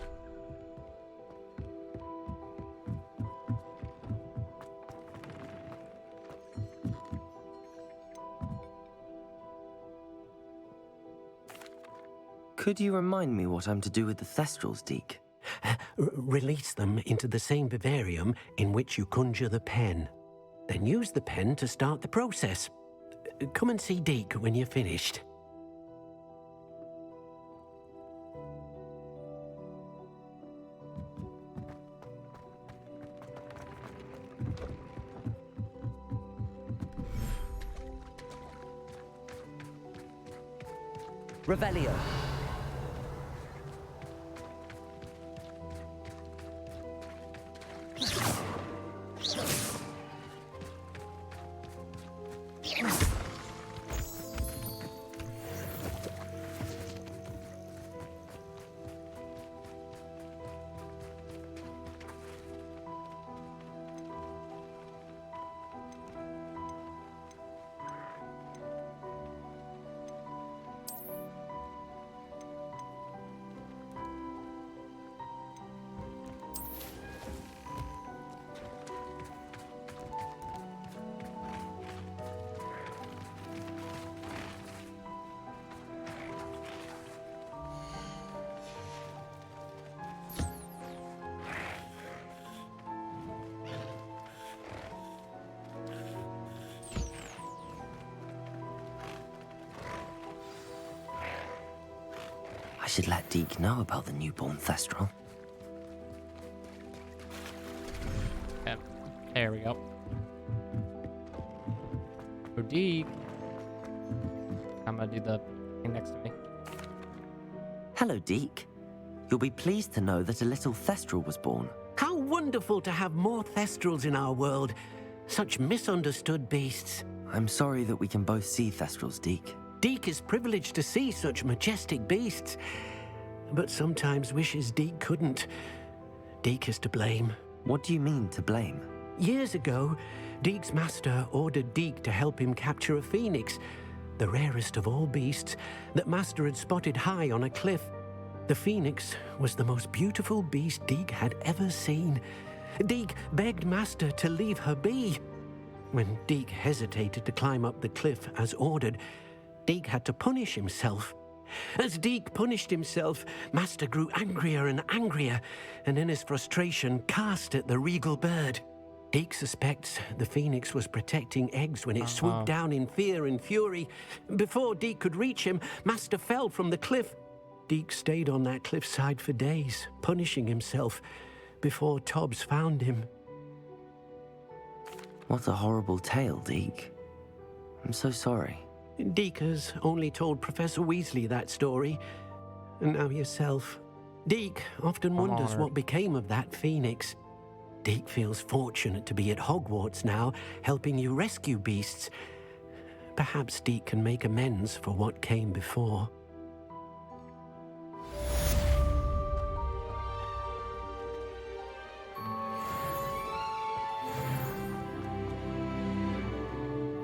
Could you remind me what I'm to do with the Thestrals, Deke? Release them into the same vivarium in which you conjure the pen. Then use the pen to start the process. Come and see Deke when you're finished. Revelio. I should let Deke know about the newborn Thestral. Okay, there we go. So Deke. I'm gonna do the thing next to me. Hello, Deke. You'll be pleased to know that a little Thestral was born. How wonderful to have more Thestrals in our world. Such misunderstood beasts. I'm sorry that we can both see Thestrals, Deke. Deke is privileged to see such majestic beasts, but sometimes wishes Deke couldn't. Deke is to blame. What do you mean, to blame? Years ago, Deke's master ordered Deke to help him capture a phoenix, the rarest of all beasts that master had spotted high on a cliff. The phoenix was the most beautiful beast Deke had ever seen. Deke begged master to leave her be. When Deke hesitated to climb up the cliff as ordered, Deke had to punish himself. As Deke punished himself, master grew angrier and angrier, and in his frustration cast at the regal bird. Deke suspects the phoenix was protecting eggs when it swooped down in fear and fury. Before Deke could reach him, master fell from the cliff. Deke stayed on that cliffside for days, punishing himself, before Tobbs found him. What a horrible tale, Deke. I'm so sorry. Deke has only told Professor Weasley that story, and now yourself. Deke often I'm wonders honored. what became of that phoenix. Deke feels fortunate to be at Hogwarts now, helping you rescue beasts. Perhaps Deke can make amends for what came before.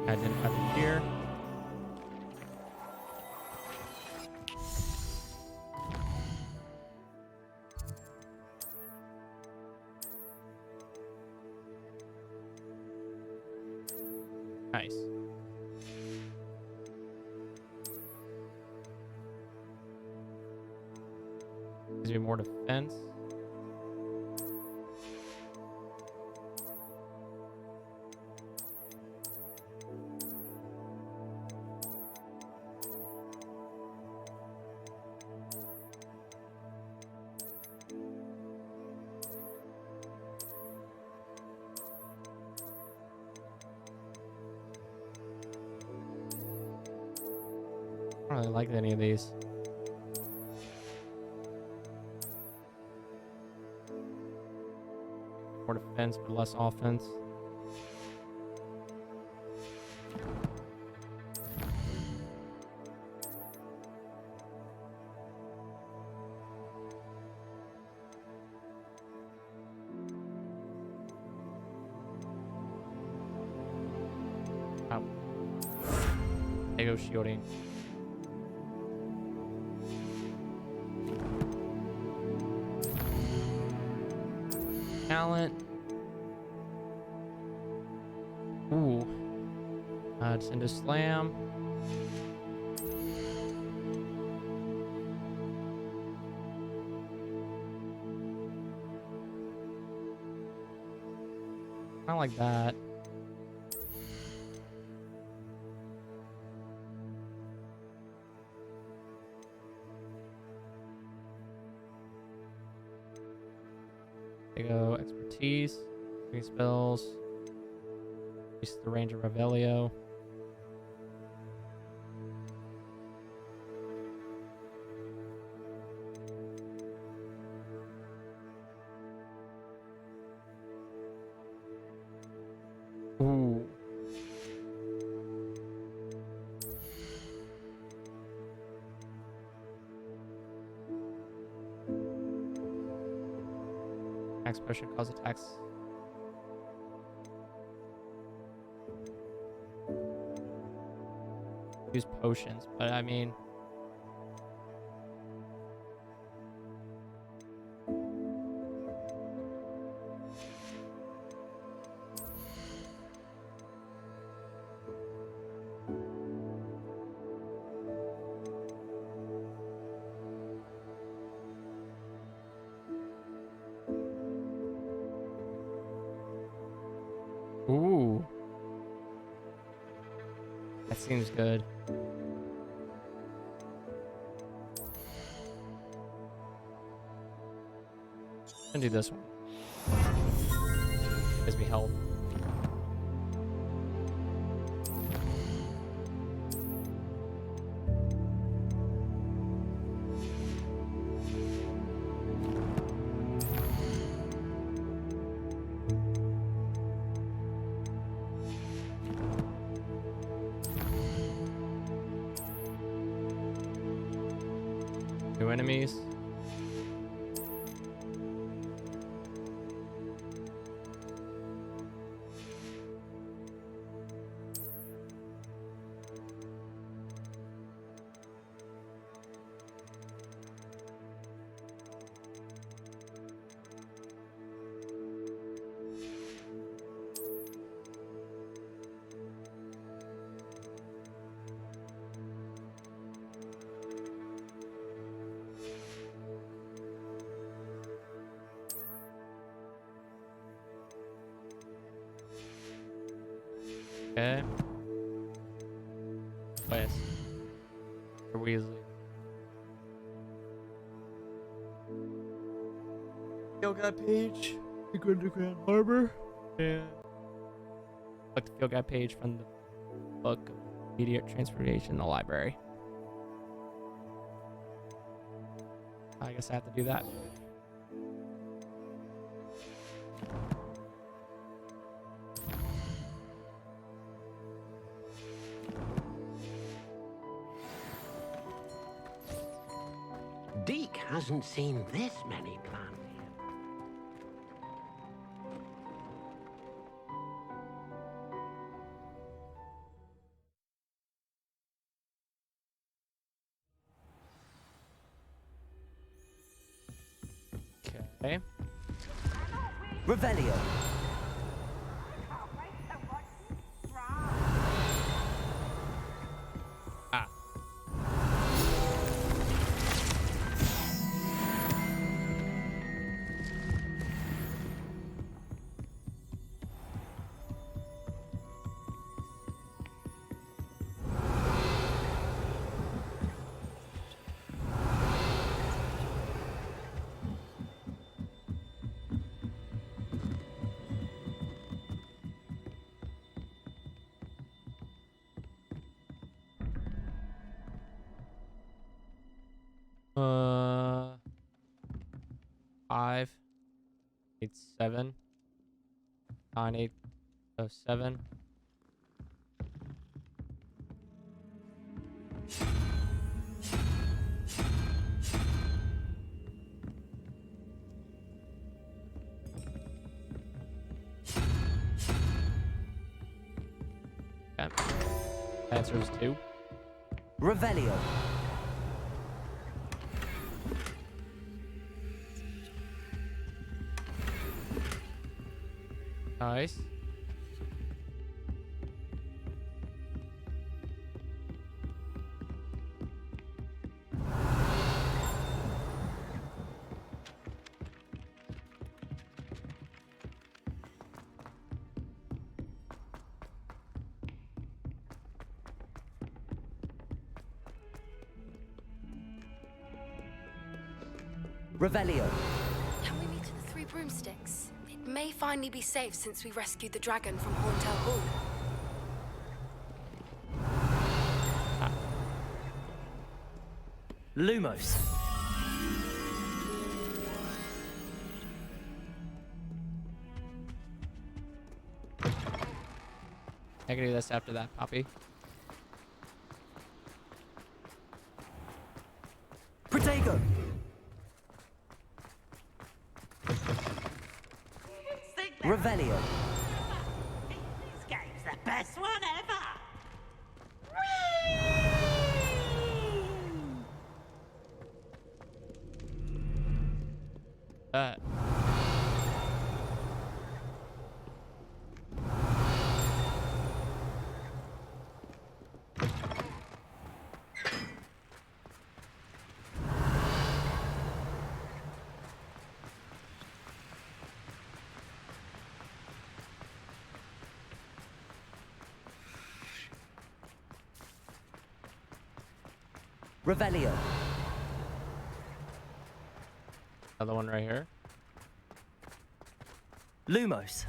Identify the deer. Nice. Gives me more defense. I don't really like any of these. More defense, but less offense. Wow. They go shielding. Talent. Ooh. It's into slam. I like that. There you go. Expertise. Three spells. Increase the range of Revelio. Ooh. Max pressure cause attacks. Use potions, but I mean, ooh, that seems good. I'm gonna do this one. Gives me health. New enemies. Okay. Place. For Weasley. Field guide page. We go to Grand Harbor. And click the field guide page from the book of immediate transportation in the library. I guess I have to do that. Deke hasn't seen this many plants. Okay. Revelio. Ah. Uh, 5, 8, 7, 9, 8, 7. Okay. Answer is 2. Revelio. Nice. Revelio. Can we meet at the Three Broomsticks? It may finally be safe since we rescued the dragon from Horntail Hall. Lumos. I can do this after that, Poppy. Protego. Revelio. This game's the best one ever! Revelio. Another one right here. Lumos.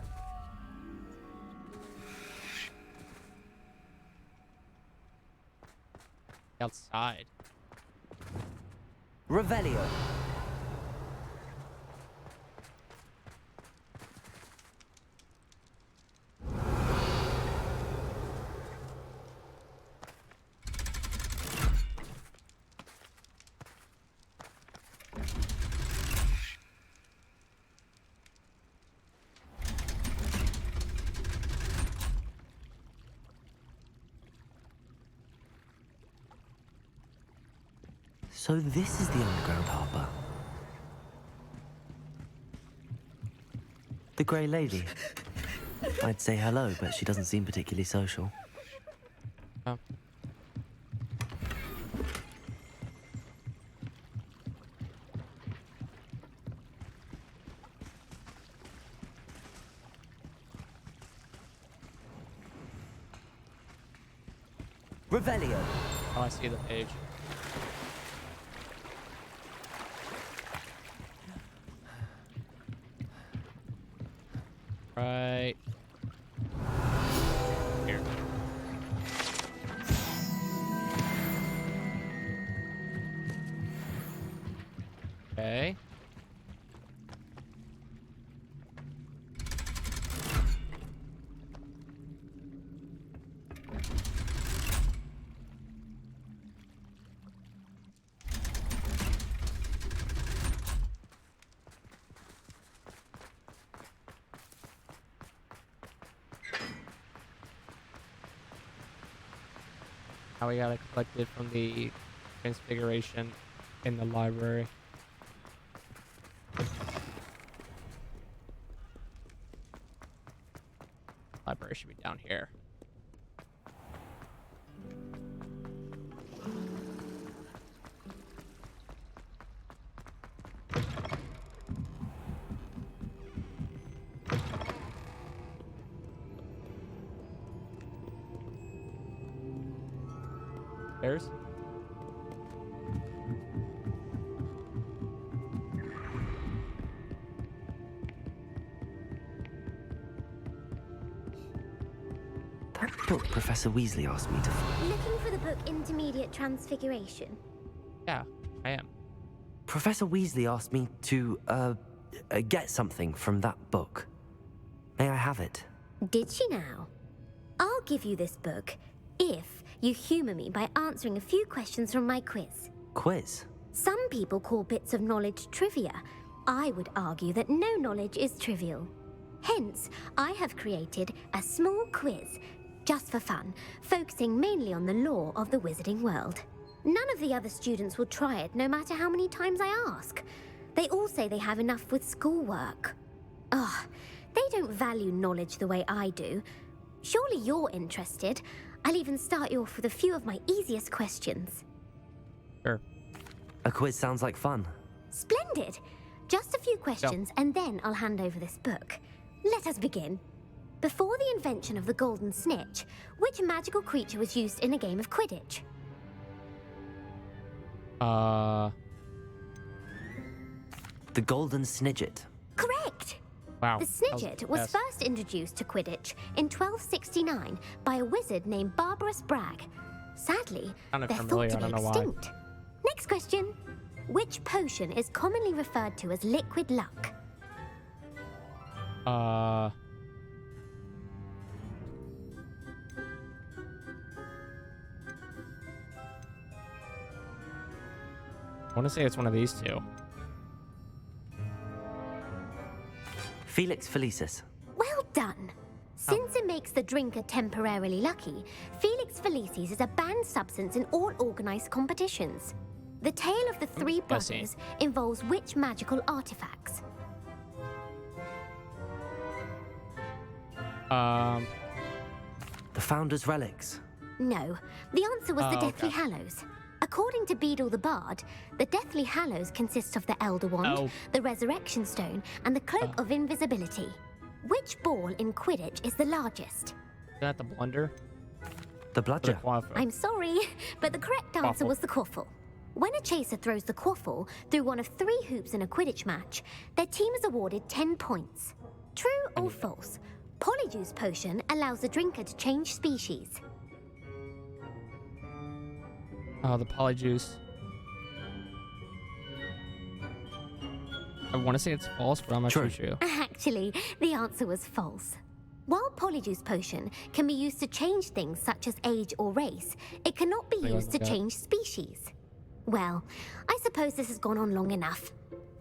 Outside. Revelio. So this is the underground harbour. The Grey Lady. I'd say hello, but she doesn't seem particularly social. Oh. Revelio. Oh, I see the page. Right here. Now we gotta collect it from the transfiguration in the library. Library should be down here. There's. That book Professor Weasley asked me to find. Looking for the book Intermediate Transfiguration? Yeah, I am. Professor Weasley asked me to, get something from that book. May I have it? Did she now? I'll give you this book if you humour me by answering a few questions from my quiz. Quiz? Some people call bits of knowledge trivia. I would argue that no knowledge is trivial. Hence, I have created a small quiz, just for fun, focusing mainly on the lore of the wizarding world. None of the other students will try it, no matter how many times I ask. They all say they have enough with schoolwork. Ugh, they don't value knowledge the way I do. Surely you're interested. I'll even start you off with a few of my easiest questions. Sure. A quiz sounds like fun. Splendid! Just a few questions, and then I'll hand over this book. Let us begin. Before the invention of the golden snitch, which magical creature was used in a game of Quidditch? The golden snidget. Correct! Wow. The snidget was first introduced to Quidditch in 1269 by a wizard named Barbarous Bragg. Sadly, Kind of they're familiar, thought to I be don't know extinct. Next question. Which potion is commonly referred to as liquid luck? I want to say it's one of these two. Felix Felicis. Well done. Since it makes the drinker temporarily lucky, Felix Felicis is a banned substance in all organized competitions. The tale of the three brothers involves which magical artifacts? The Founder's Relics. No, the answer was the Deathly Hallows. According to Beedle the Bard, the Deathly Hallows consists of the Elder Wand, the Resurrection Stone, and the Cloak of Invisibility. Which ball in Quidditch is the largest? Is that the blunder? The bludger. I'm sorry, but the correct answer was the quaffle. When a chaser throws the quaffle through one of 3 hoops in a Quidditch match, their team is awarded 10 points. True or false? Polyjuice Potion allows the drinker to change species. Oh, the Polyjuice. I want to say it's false, but I'm not too sure. Actually, the answer was false. While Polyjuice Potion can be used to change things such as age or race, it cannot be used to change species. Well, I suppose this has gone on long enough.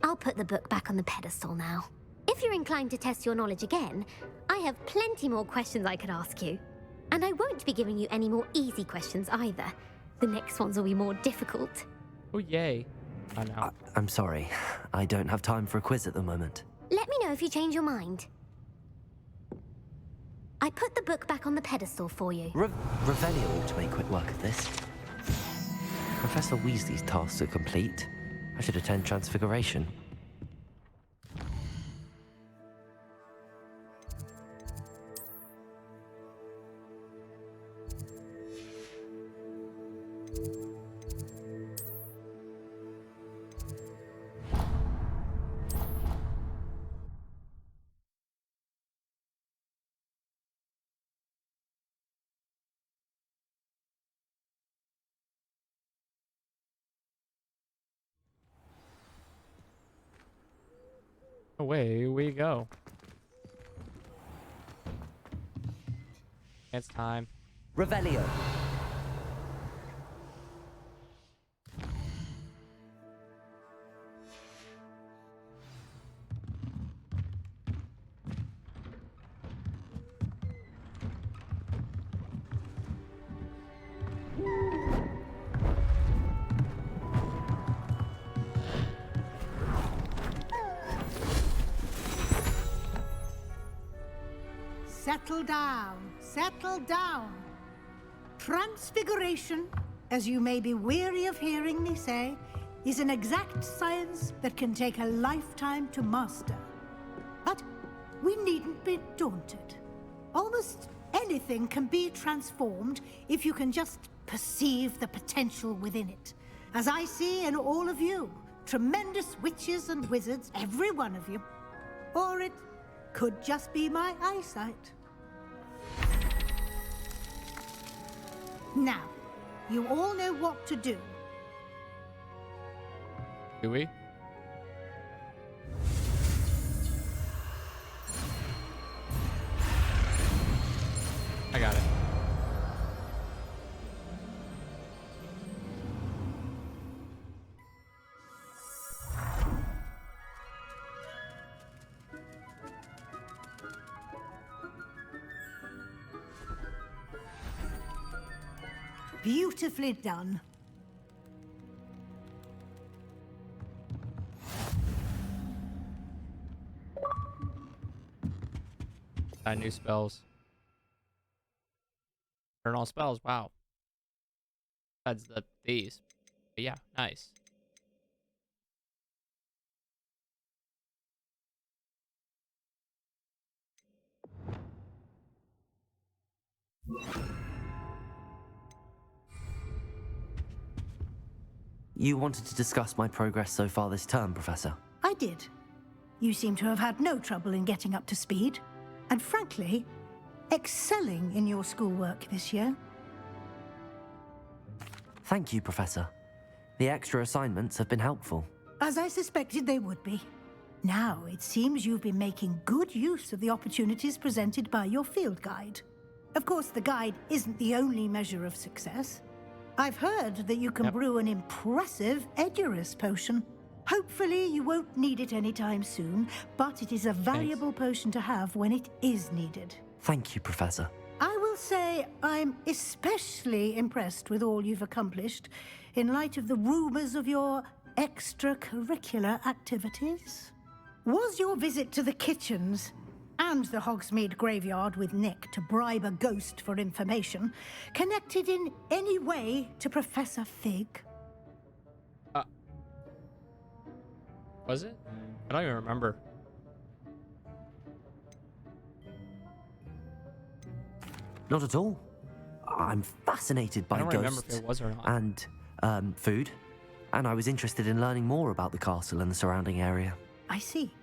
I'll put the book back on the pedestal now. If you're inclined to test your knowledge again, I have plenty more questions I could ask you. And I won't be giving you any more easy questions either. The next ones will be more difficult. Oh, yay. I know. I'm sorry. I don't have time for a quiz at the moment. Let me know if you change your mind. I put the book back on the pedestal for you. Revelio ought to make quick work of this. Professor Weasley's tasks are complete. I should attend Transfiguration. Away we go. It's time. Revelio. settle down. Settle down. Transfiguration, as you may be weary of hearing me say, is an exact science that can take a lifetime to master. But we needn't be daunted. Almost anything can be transformed if you can just perceive the potential within it. As I see in all of you, tremendous witches and wizards, every one of you. Or it could just be my eyesight. Now, you all know what to do. Do we? I got it. Beautifully done. New spells. Turn all spells. Wow. Besides these. But yeah, nice. You wanted to discuss my progress so far this term, Professor? I did. You seem to have had no trouble in getting up to speed. And frankly, excelling in your schoolwork this year. Thank you, Professor. The extra assignments have been helpful. As I suspected they would be. Now, it seems you've been making good use of the opportunities presented by your field guide. Of course, the guide isn't the only measure of success. I've heard that you can brew an impressive Edurus potion. Hopefully, you won't need it anytime soon, but it is a valuable potion to have when it is needed. Thank you, Professor. I will say I'm especially impressed with all you've accomplished in light of the rumors of your extracurricular activities. Was your visit to the kitchens and the Hogsmeade graveyard with Nick to bribe a ghost for information connected in any way to Professor Fig? Was it? I don't even remember. Not at all. I'm fascinated by I don't ghosts remember if it was or not. and food, and I was interested in learning more about the castle and the surrounding area. I see.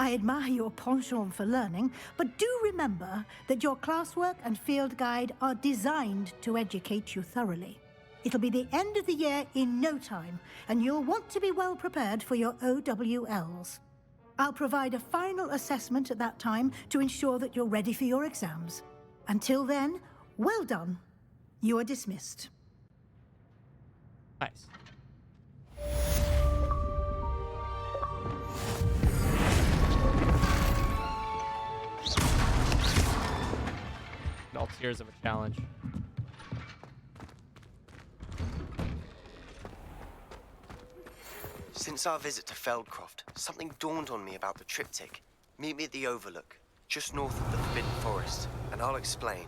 I admire your penchant for learning, but do remember that your classwork and field guide are designed to educate you thoroughly. It'll be the end of the year in no time, and you'll want to be well prepared for your OWLs. I'll provide a final assessment at that time to ensure that you're ready for your exams. Until then, well done. You are dismissed. Nice. All tiers of a challenge. Since our visit to Feldcroft, something dawned on me about the triptych. Meet me at the Overlook, just north of the Forbidden Forest, and I'll explain.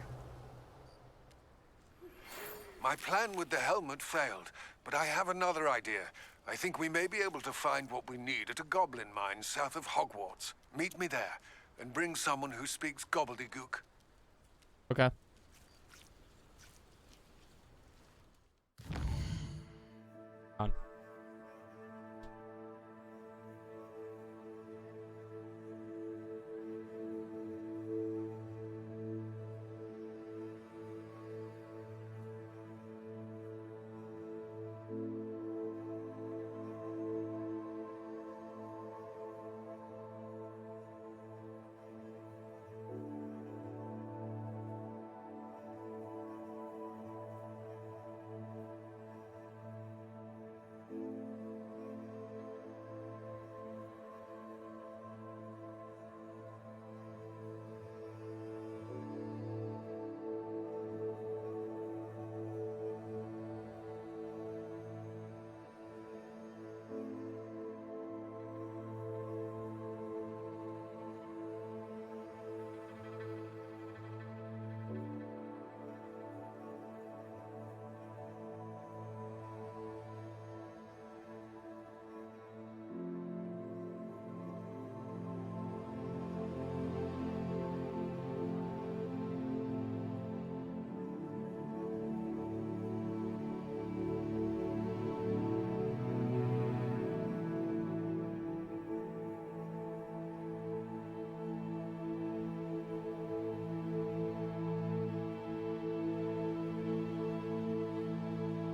My plan with the helmet failed, but I have another idea. I think we may be able to find what we need at a goblin mine south of Hogwarts. Meet me there, and bring someone who speaks gobbledygook. Okay. On.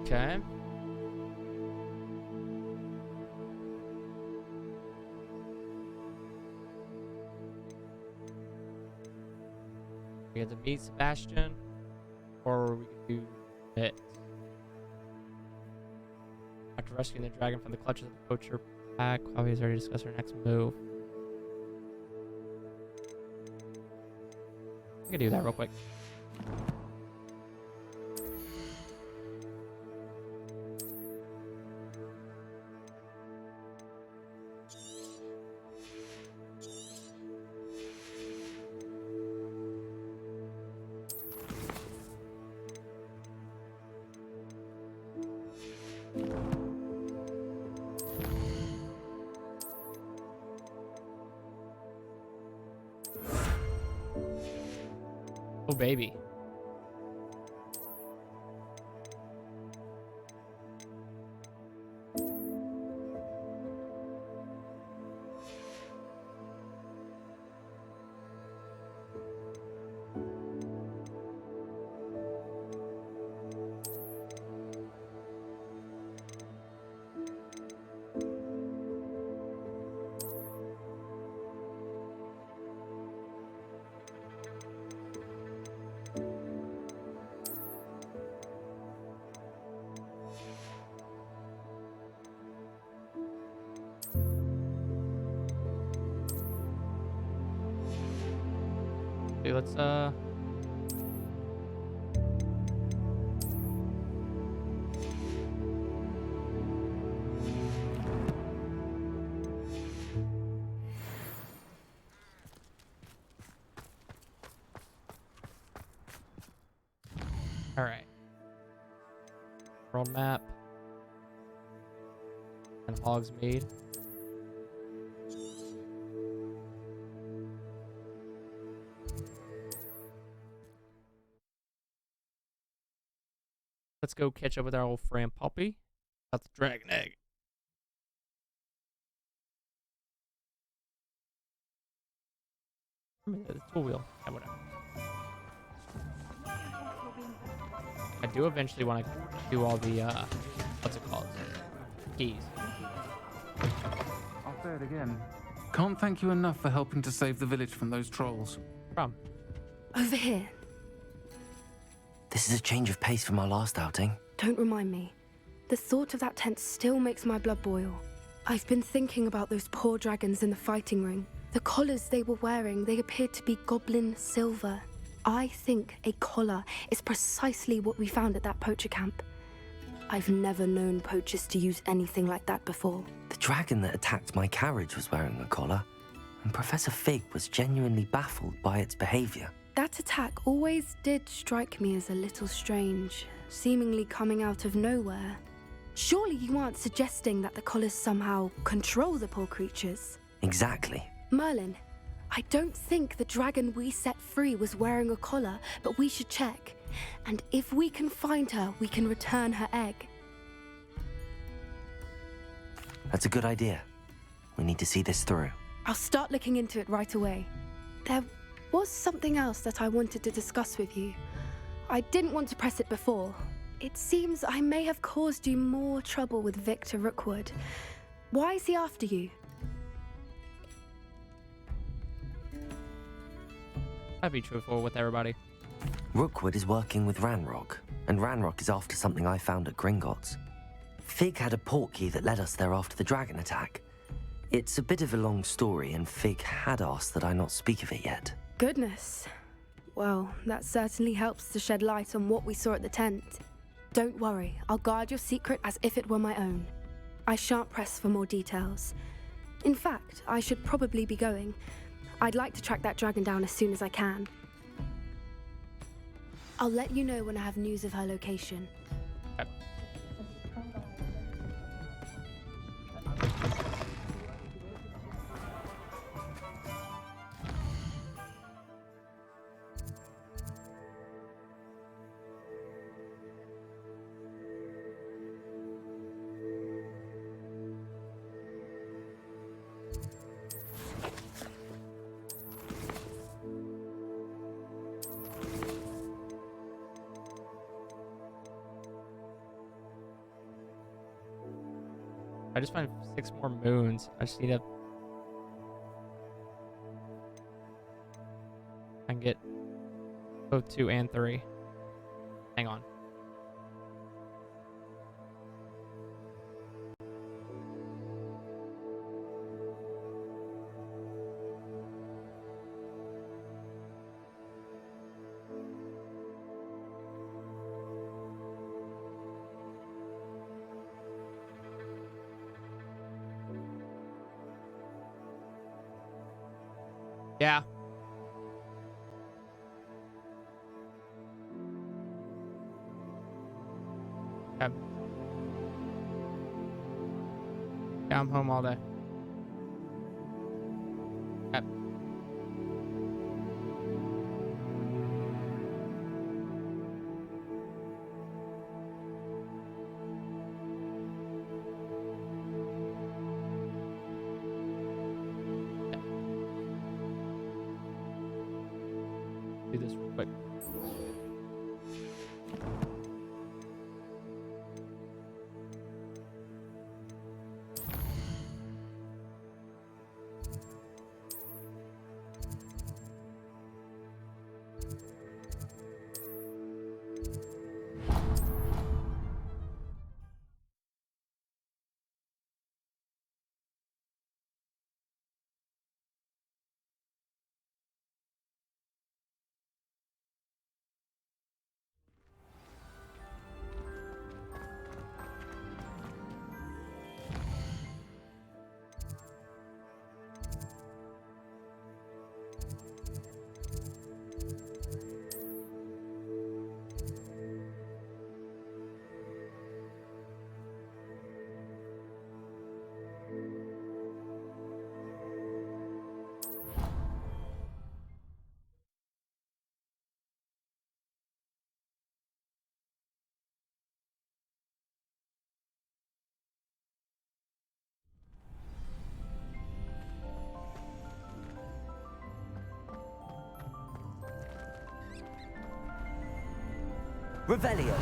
Okay. We have to meet Sebastian, or we could do it. After rescuing the dragon from the clutches of the poacher pack, Chloe has already discussed her next move. We can do that real quick. Oh, baby. Okay, let's all right. World map and Hogsmeade. Let's go catch up with our old friend Poppy about the dragon egg. The tool wheel. Yeah, whatever. I do eventually want to do all the, what's it called? Keys. I'll say it again. Can't thank you enough for helping to save the village from those trolls. Over here. This is a change of pace from our last outing. Don't remind me. The thought of that tent still makes my blood boil. I've been thinking about those poor dragons in the fighting ring. The collars they were wearing, they appeared to be goblin silver. I think a collar is precisely what we found at that poacher camp. I've never known poachers to use anything like that before. The dragon that attacked my carriage was wearing a collar, and Professor Fig was genuinely baffled by its behavior. That attack always did strike me as a little strange, seemingly coming out of nowhere. Surely you aren't suggesting that the collars somehow control the poor creatures? Exactly. Merlin, I don't think the dragon we set free was wearing a collar, but we should check. And if we can find her, we can return her egg. That's a good idea. We need to see this through. I'll start looking into it right away. There was something else that I wanted to discuss with you. I didn't want to press it before. It seems I may have caused you more trouble with Victor Rookwood. Why is he after you? I'll be truthful with everybody. Rookwood is working with Ranrock, and Ranrock is after something I found at Gringotts. Fig had a portkey that led us there after the dragon attack. It's a bit of a long story, and Fig had asked that I not speak of it yet. Goodness. Well, that certainly helps to shed light on what we saw at the tent. Don't worry, I'll guard your secret as if it were my own. I shan't press for more details. In fact, I should probably be going. I'd like to track that dragon down as soon as I can. I'll let you know when I have news of her location. I just find 6 more moons. I just need to... I can get both 2 and 3. Hang on. Yeah. Okay. Yeah, I'm home all day. Okay. Do this real quick. Revelio.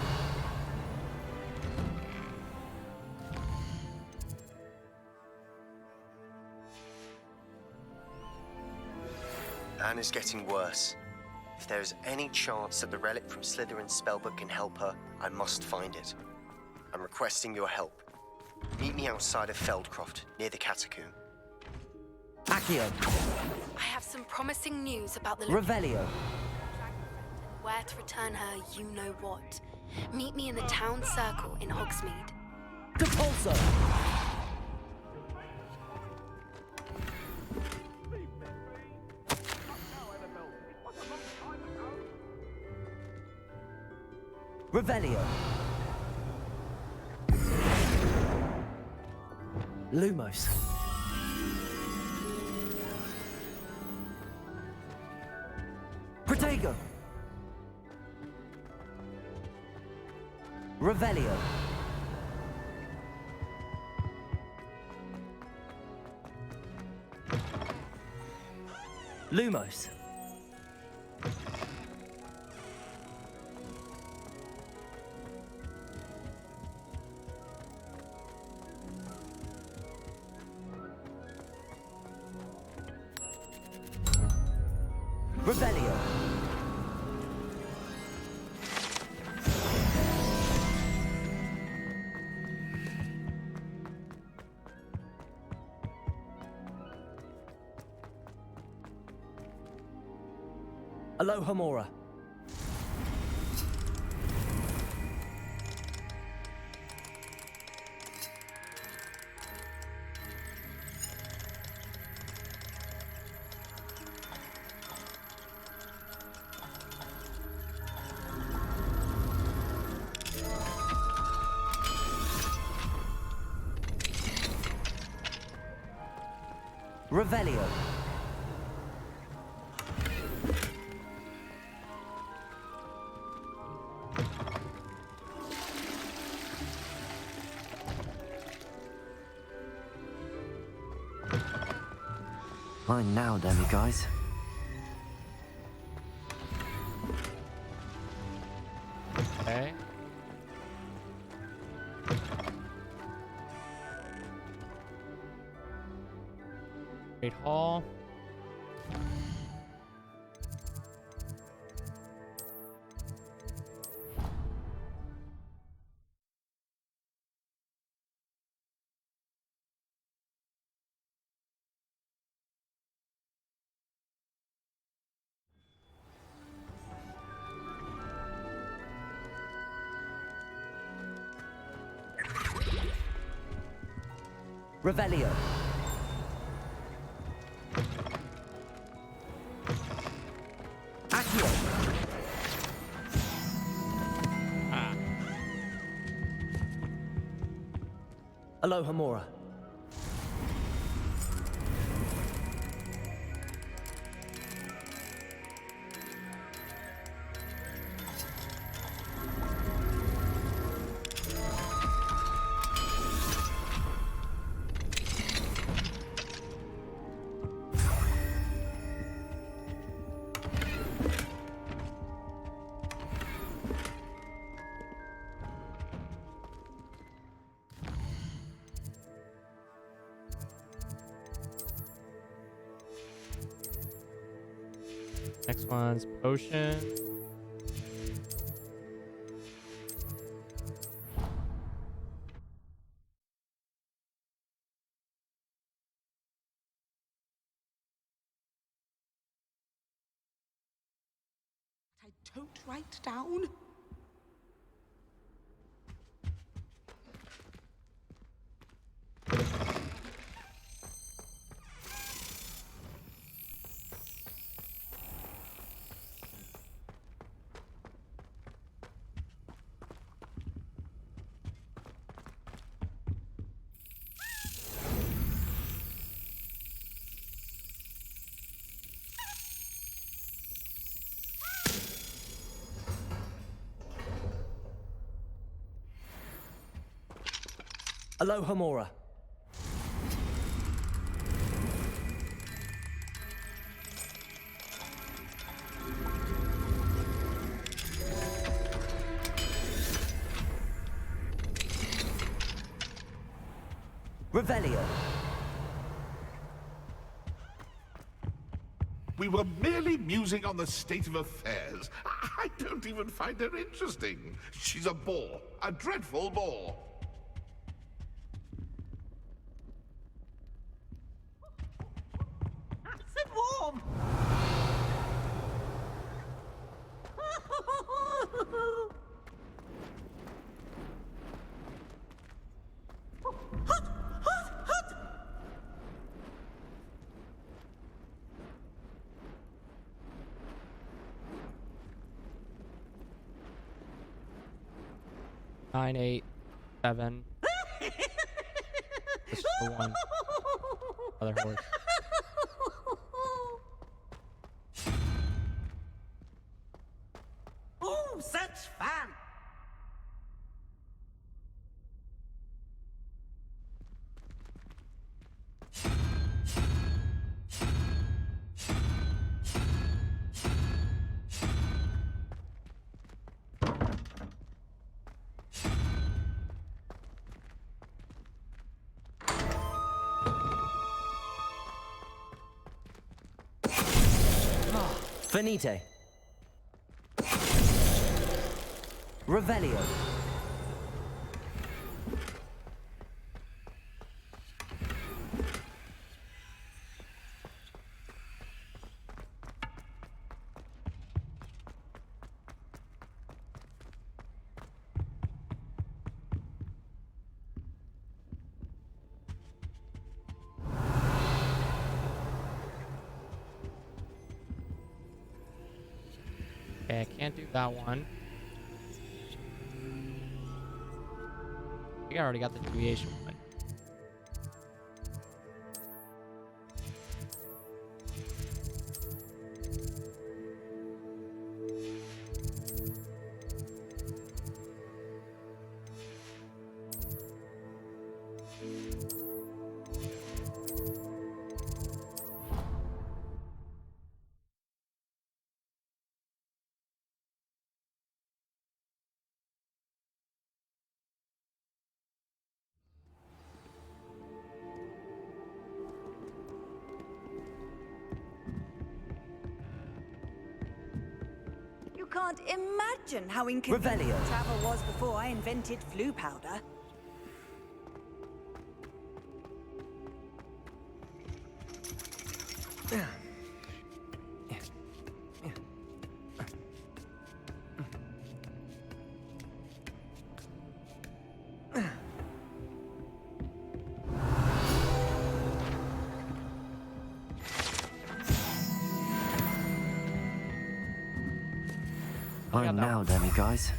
Anne is getting worse. If there is any chance that the relic from Slytherin's spellbook can help her, I must find it. I'm requesting your help. Meet me outside of Feldcroft, near the Catacomb. Accio. I have some promising news about the Revelio. Where to return her, you know what. Meet me in the town circle in Hogsmeade. Depulso. Revelio. Lumos. Protego. Revelio. Lumos. Revelio. Alohomora. Revelio. Mine now, dummy guys. Okay. Great Hall. Revelio. Accio. Aloha Mora. Next one's potion. I don't write down. Aloha Mora. Revelio. We were merely musing on the state of affairs. I don't even find her interesting. She's a bore, a dreadful bore. Nice and warm. Hot, hot, hot. Nine, 8, 7. This is the one. Other horse. Oh, such fun. Finite. Revelio. Okay, I can't do that one. I think I already got the deviation one. can't imagine how inconvenient Revelio. travel was before I invented flu powder. I'm now, Demi, guys.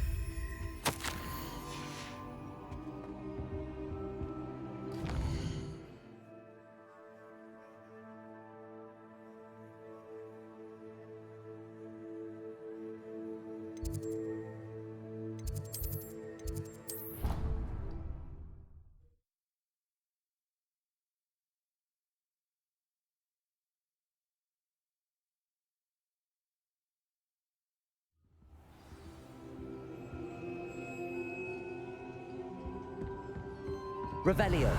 Revelio.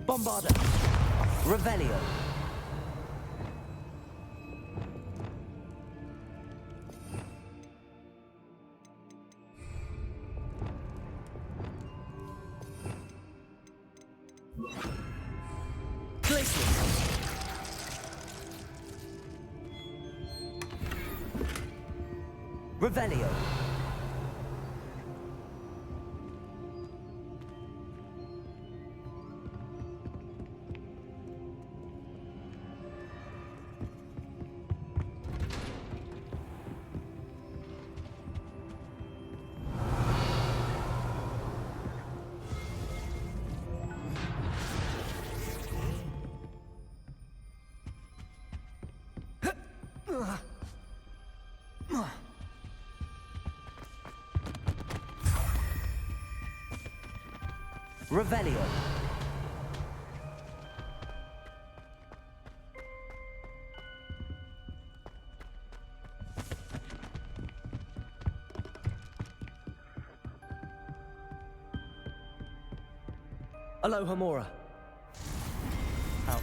Bombarda. Revelio. Revelio. Revelio. Aloha Mora. Out.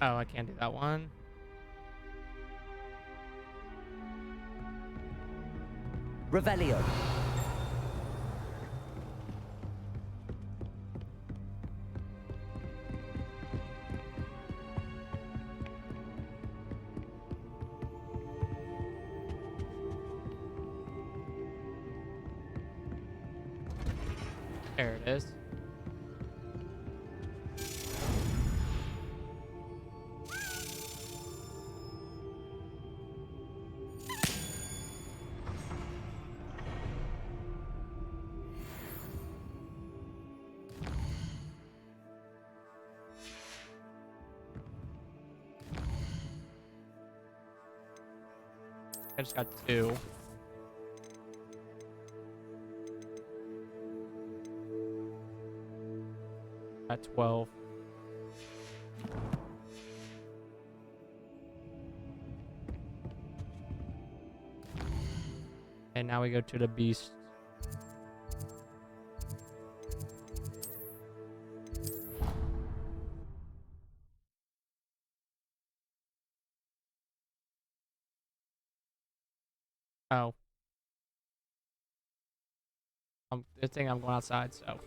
Oh, I can't do that one. Revelio. There it is. I just got 2. At 12. And now we go to the beast. Oh. Good thing I'm going outside, so.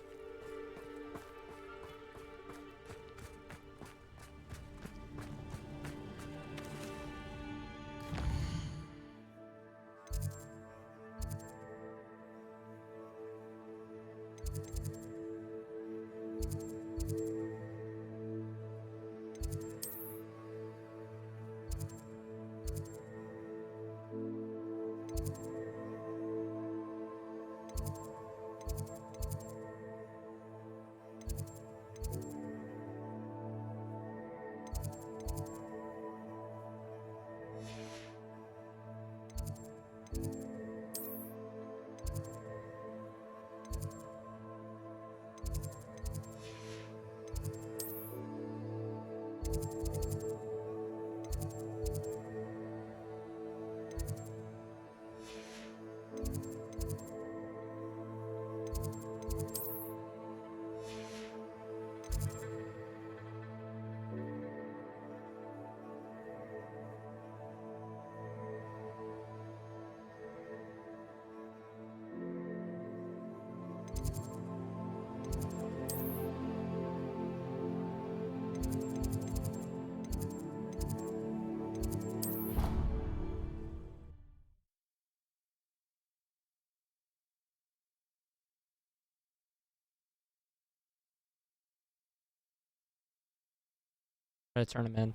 Try to turn him in.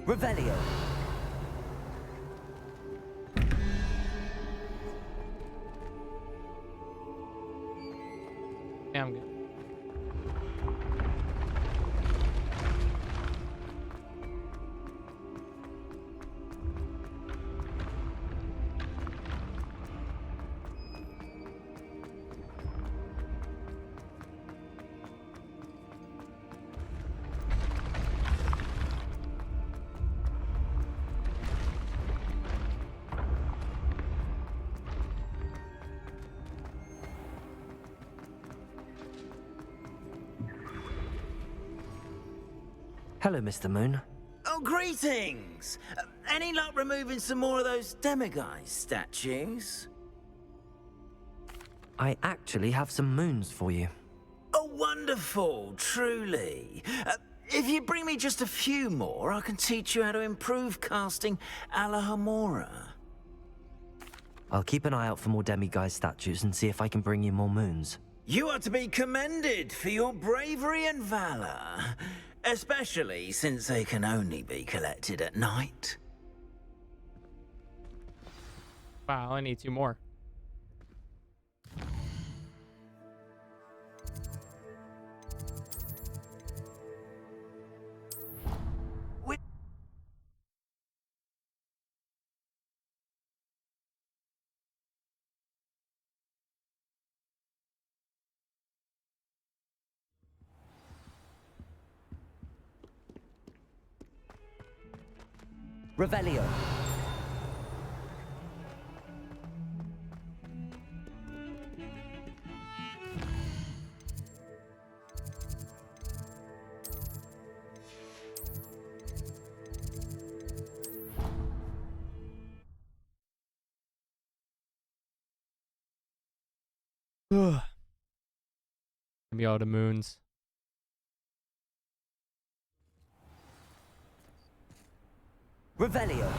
Revelio. Yeah, I'm good. Hello, Mr. Moon. Oh, greetings! Any luck removing some more of those demiguise statues? I actually have some moons for you. Oh, wonderful, truly. If you bring me just a few more, I can teach you how to improve casting a la Hamora. I'll keep an eye out for more demiguise statues and see if I can bring you more moons. You are to be commended for your bravery and valor, especially since they can only be collected at night. Wow, I need 2 more. Revelio. Give me all the moons. Revelio.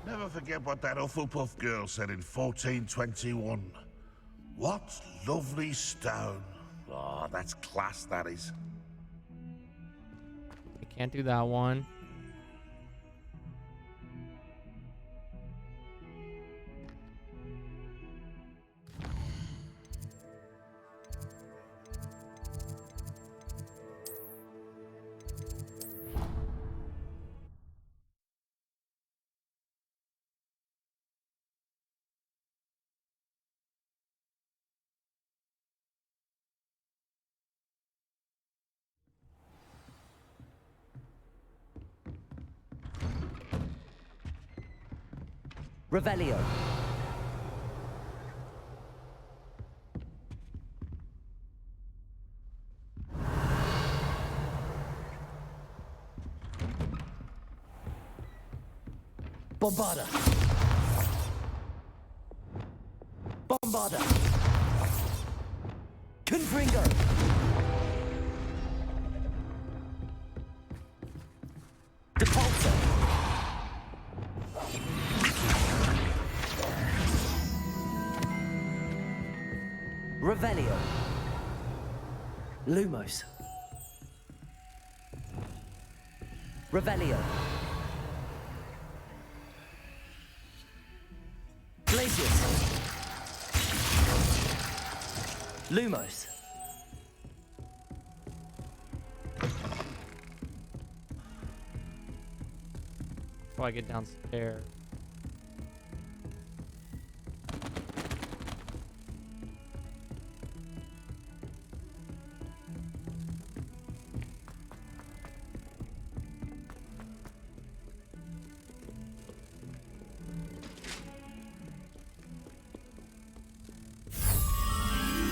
Never forget what that Hufflepuff girl said in 1421. What lovely stone. Oh, that's class, that is. I can't do that one. Revelio. Bombarda. Bombarda. Confringo. Depulso. Revelio. Lumos. Revelio. Glacius. Lumos. Before I get downstairs.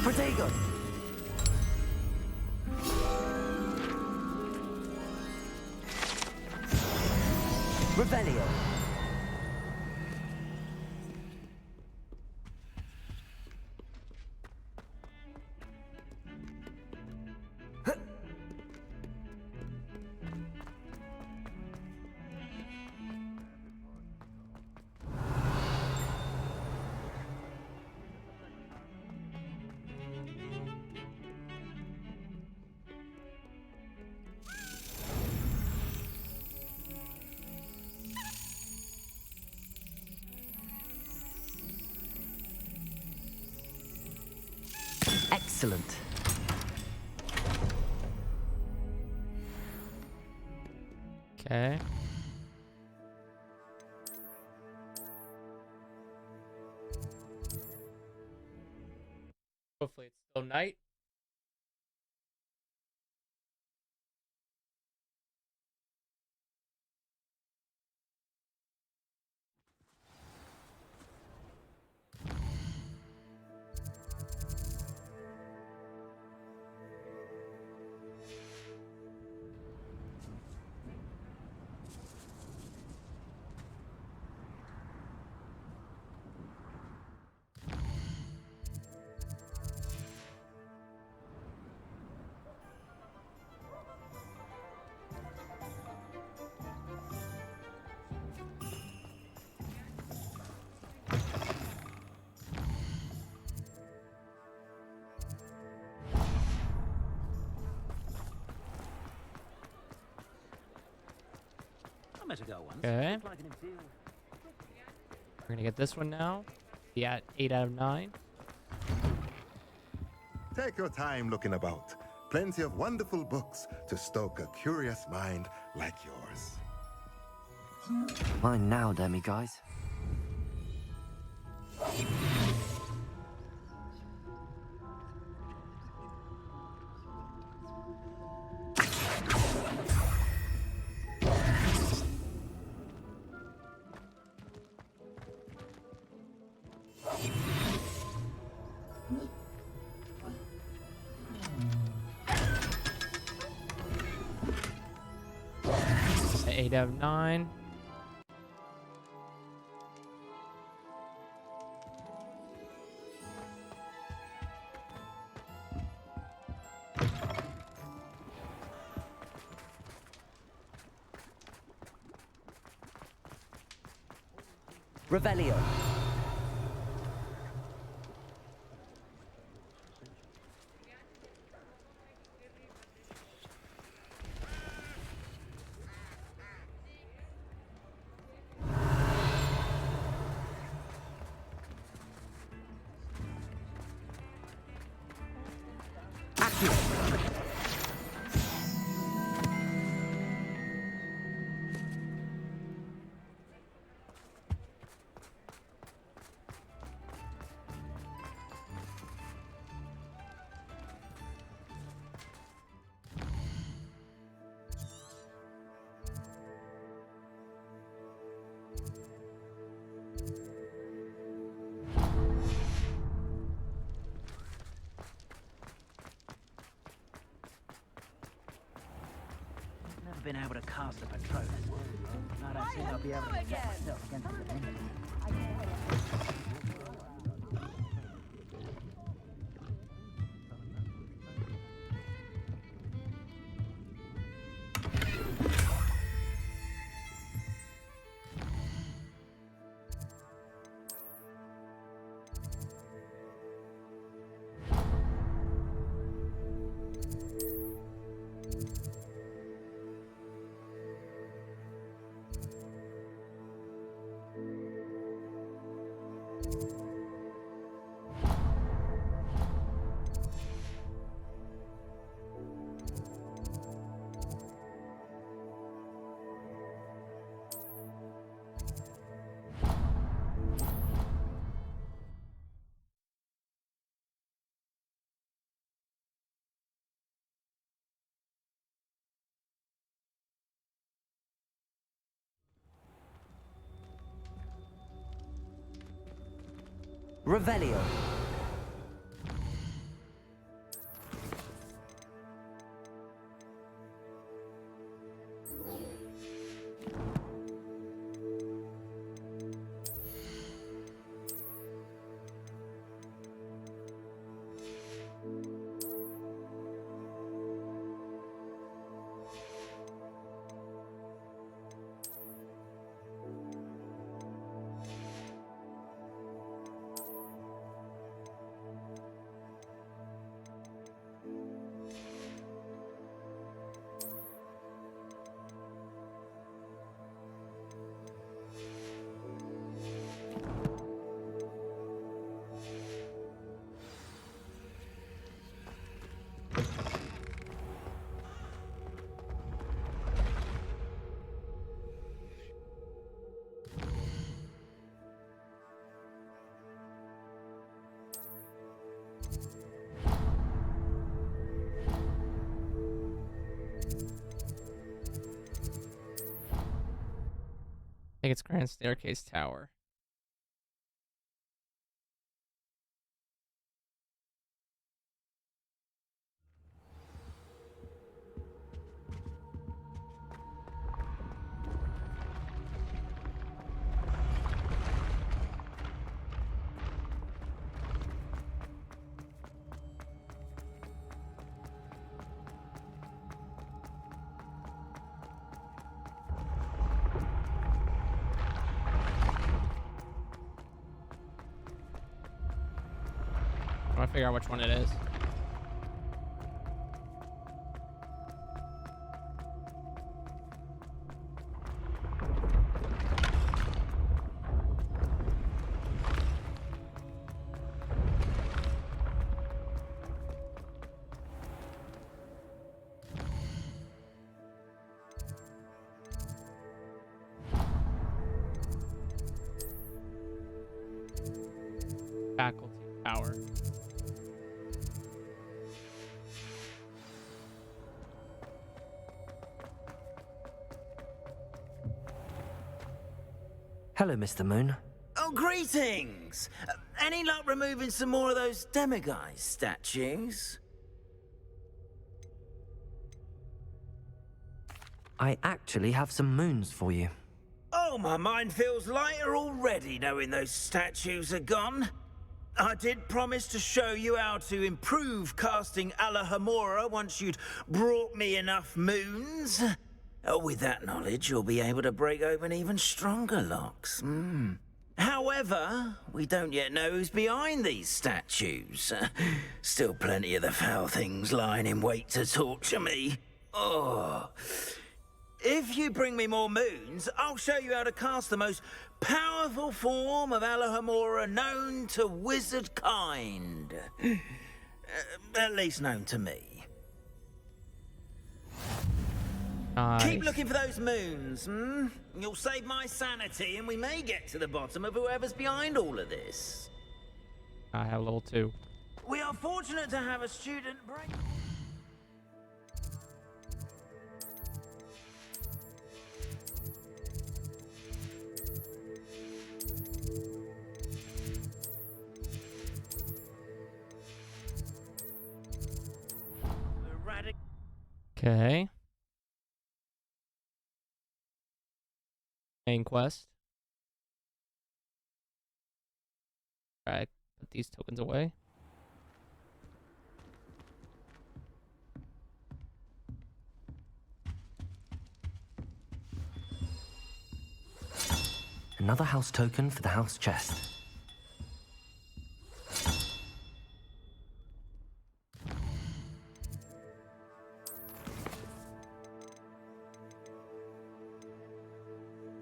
Protego. Revelio. Excellent. Okay. Hopefully it's still night. Okay. We're gonna get this one now. Be at 8 out of 9. Take your time looking about. Plenty of wonderful books to stoke a curious mind like yours. Mine now, Demi guys. At 8 out of 9. Revelio. Never been able to cast a Patronus. I don't think I'll be able to get myself against the limit. Revelio. I think it's Grand Staircase Tower. I'm trying to figure out which one it is. Faculty Tower. Hello, Mr. Moon. Oh, greetings! Any luck removing some more of those demiguise statues? I actually have some moons for you. Oh, my mind feels lighter already knowing those statues are gone. I did promise to show you how to improve casting Alahamora once you'd brought me enough moons. With that knowledge, you'll be able to break open even stronger locks. However, we don't yet know who's behind these statues. Still plenty of the foul things lying in wait to torture me. Oh. If you bring me more moons, I'll show you how to cast the most powerful form of Alahamora known to wizard kind. At least known to me. Nice. Keep looking for those moons, You'll save my sanity and we may get to the bottom of whoever's behind all of this. I have level 2. We are fortunate to have a student break. Okay. Main quest. Alright, put these tokens away. Another house token for the house chest.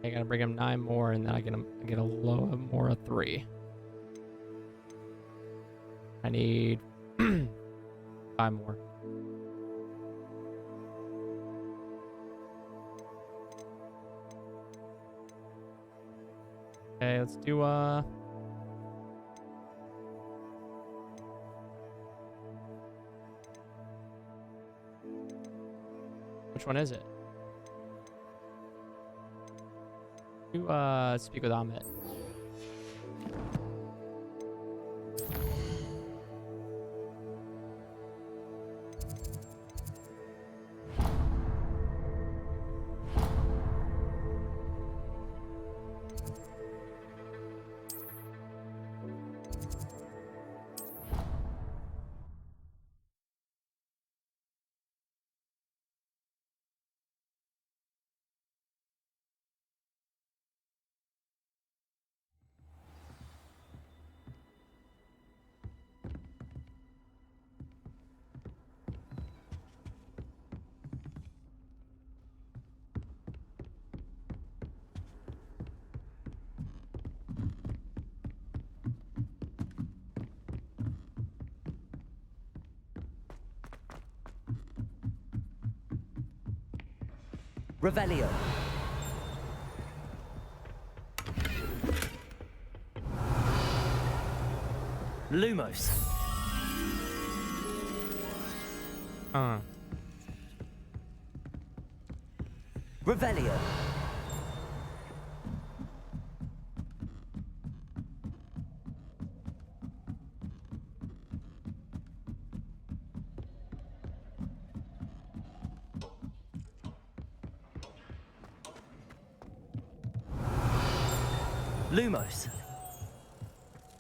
I gotta bring him 9 more, and then I get a low more of 3. I need 5 more. Okay, let's do which one is it? Speak with Ahmet. Revelio. Lumos. Revelio. Lumos.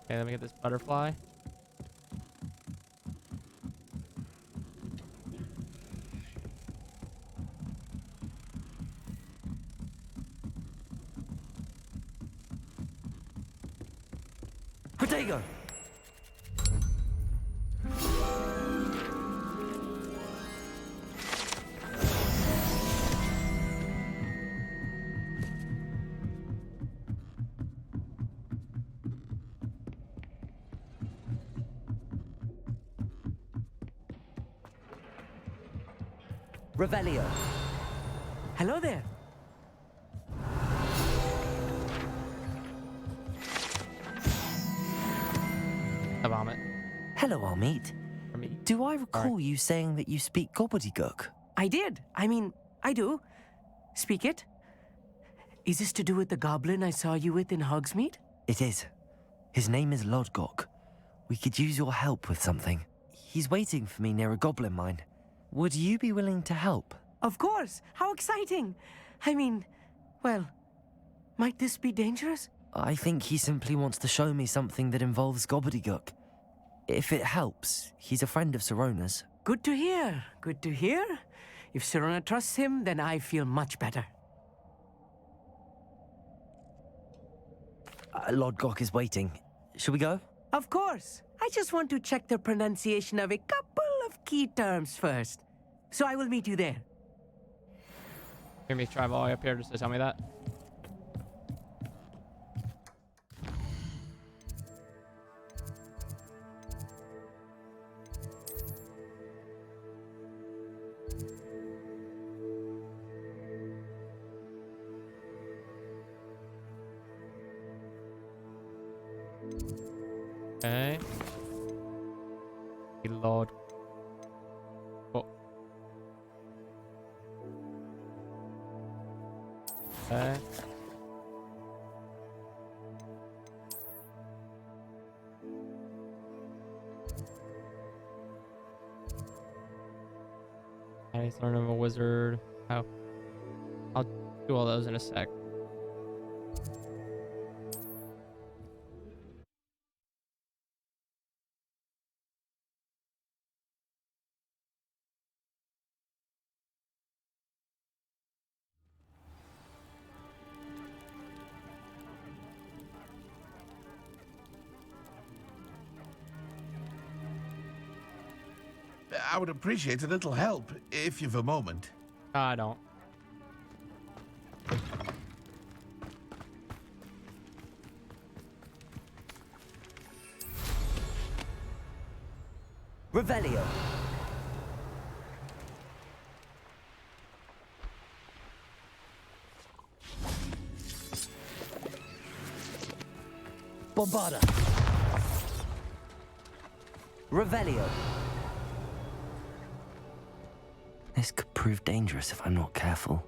Okay, let me get this butterfly. Protego. Revelio. Hello there. A vomit. Hello, Armeet. Do I recall you saying that you speak gobbledygook? I did. I mean, I do. Speak it. Is this to do with the goblin I saw you with in Hogsmeade? It is. His name is Lodgok. We could use your help with something. He's waiting for me near a goblin mine. Would you be willing to help? Of course. How exciting. I mean, well, might this be dangerous? I think he simply wants to show me something that involves gobbledygook. If it helps, he's a friend of Sirona's. Good to hear. Good to hear. If Sirona trusts him, then I feel much better. Lodgok is waiting. Shall we go? Of course. I just want to check the pronunciation of a couple of key terms first. So I will meet you there. Hear me drive all the way up here just to tell me that. Okay. Lord. Oh. Okay. I need to learn of a wizard. Oh. I'll do all those in a sec. I would appreciate a little help, if you've a moment. I don't. Revelio. Bombarda. Revelio. This could prove dangerous if I'm not careful.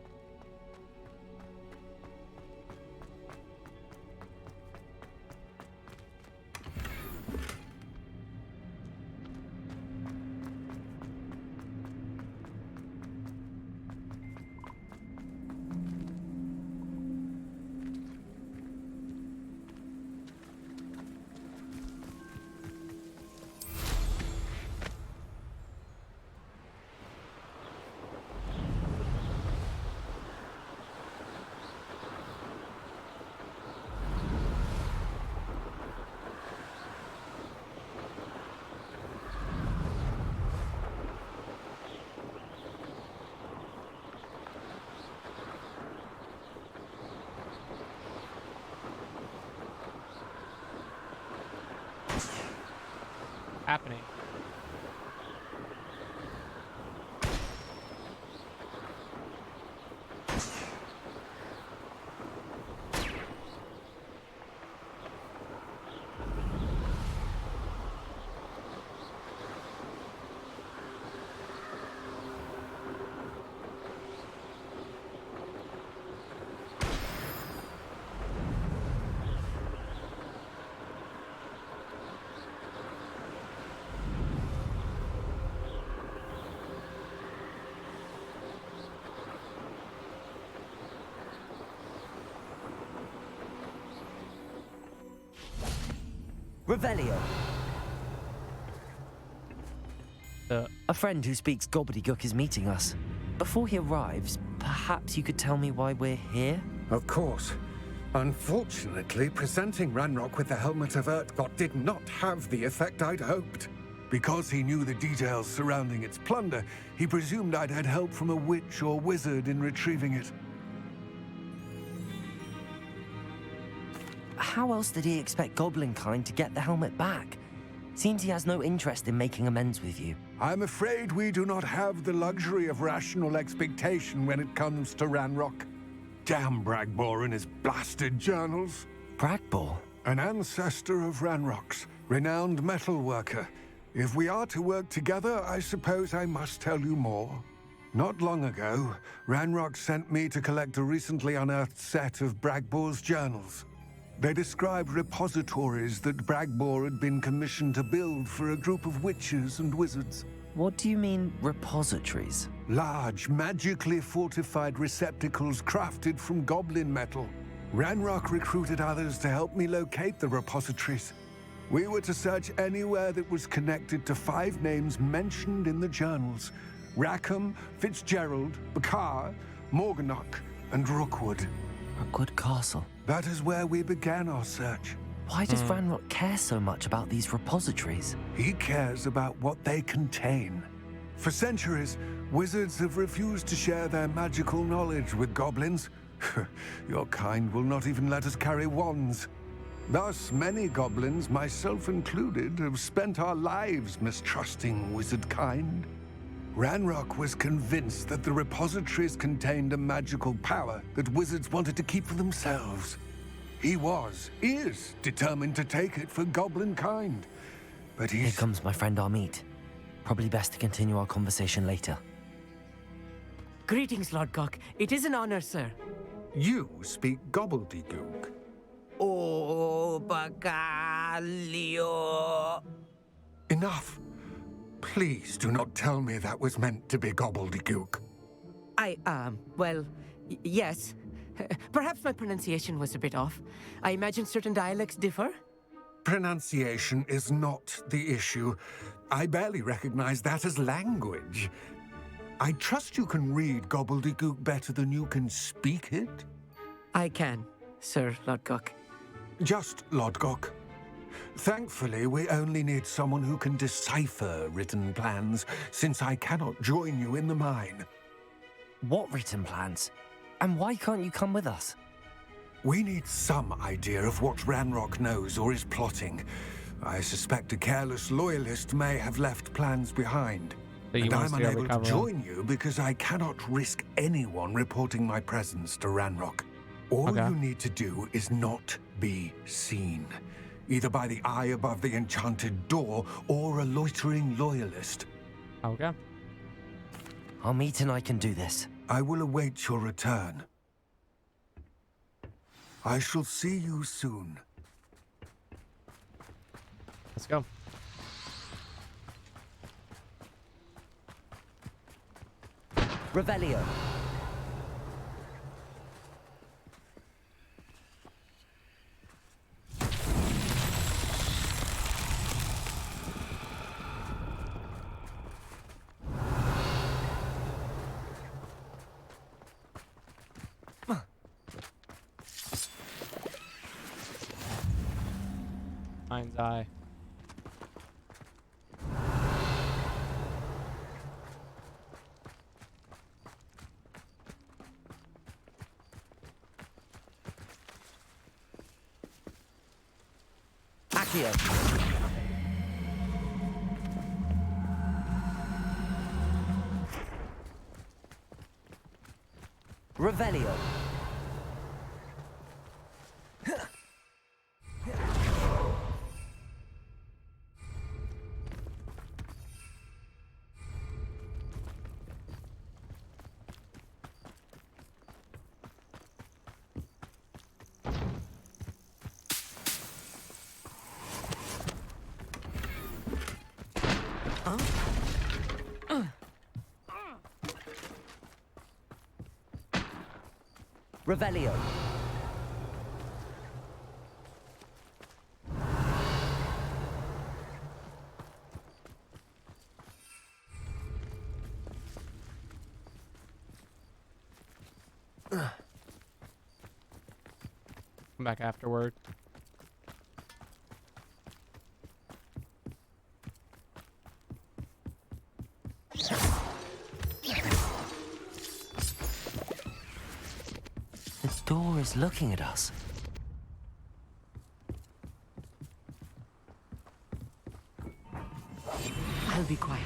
Happening. Revelio. A friend who speaks gobbledygook is meeting us. Before he arrives, perhaps you could tell me why we're here? Of course. Unfortunately, presenting Ranrock with the Helmet of Urtkot did not have the effect I'd hoped. Because he knew the details surrounding its plunder, he presumed I'd had help from a witch or wizard in retrieving it. How else did he expect Goblinkind to get the helmet back? Seems he has no interest in making amends with you. I'm afraid we do not have the luxury of rational expectation when it comes to Ranrock. Damn Bragbor and his blasted journals. Bragbor? An ancestor of Ranrock's, renowned metalworker. If we are to work together, I suppose I must tell you more. Not long ago, Ranrock sent me to collect a recently unearthed set of Bragbor's journals. They described repositories that Bragbor had been commissioned to build for a group of witches and wizards. What do you mean, repositories? Large, magically fortified receptacles crafted from goblin metal. Ranrock recruited others to help me locate the repositories. We were to search anywhere that was connected to 5 names mentioned in the journals: Rackham, Fitzgerald, Bakar, Morganach, and Rookwood. Rookwood Castle. That is where we began our search. Why does Ranrock care so much about these repositories? He cares about what they contain. For centuries, wizards have refused to share their magical knowledge with goblins. Your kind will not even let us carry wands. Thus, many goblins, myself included, have spent our lives mistrusting wizard kind. Ranrock was convinced that the repositories contained a magical power that wizards wanted to keep for themselves. He is determined to take it for goblin kind. But Here comes my friend Amit. Probably best to continue our conversation later. Greetings, Lord Cock. It is an honor, sir. You speak gobbledygook. Oh, Bagalio. Enough. Please do not tell me that was meant to be gobbledygook. Well, yes. Perhaps my pronunciation was a bit off. I imagine certain dialects differ? Pronunciation is not the issue. I barely recognize that as language. I trust you can read gobbledygook better than you can speak it? I can, Sir Lodgok. Just Lodgok. Thankfully, we only need someone who can decipher written plans, since I cannot join you in the mine. What written plans? And why can't you come with us? We need some idea of what Ranrock knows or is plotting. I suspect a careless loyalist may have left plans behind. And I'm unable to join you because I cannot risk anyone reporting my presence to Ranrock. All you need to do is not be seen, either by the eye above the enchanted door or a loitering loyalist. Okay. Amit and I can do this. I will await your return. I shall see you soon. Let's go. Revelio. Mind's eye. Accio. Revelio. Revelio. Come back afterward. The door is looking at us. I'll be quiet.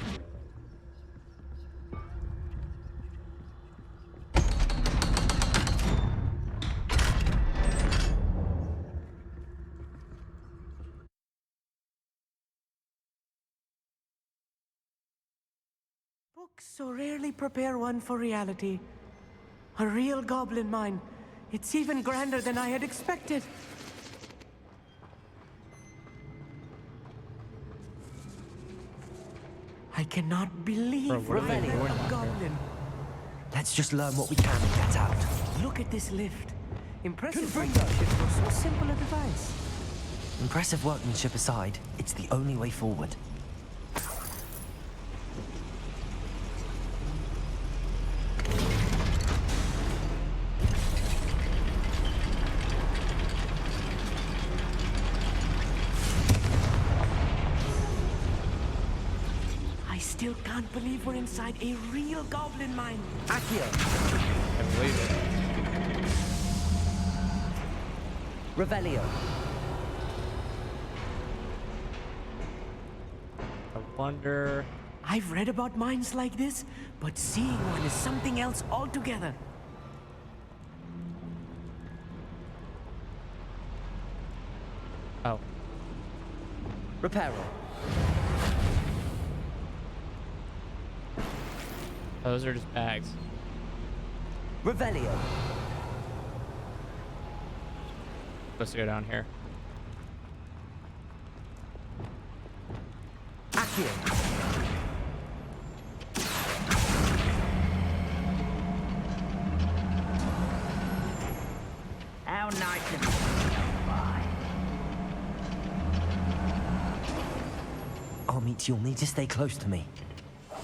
Books so rarely prepare one for reality. A real goblin mine. It's even grander than I had expected. I cannot believe Bro, what are I they met doing a out goblin. Let's just learn what we can and get out. Look at this lift. Impressive workmanship for so simple a device. Impressive workmanship aside, it's the only way forward. I still can't believe we're inside a real goblin mine. Accio! I believe it. Revelio. I wonder... I've read about mines like this, but seeing one is something else altogether. Oh. Reparo. Those are just bags. Revelio. Supposed to go down here. Accio. How nice of you to stop by. Armit, you'll need to stay close to me.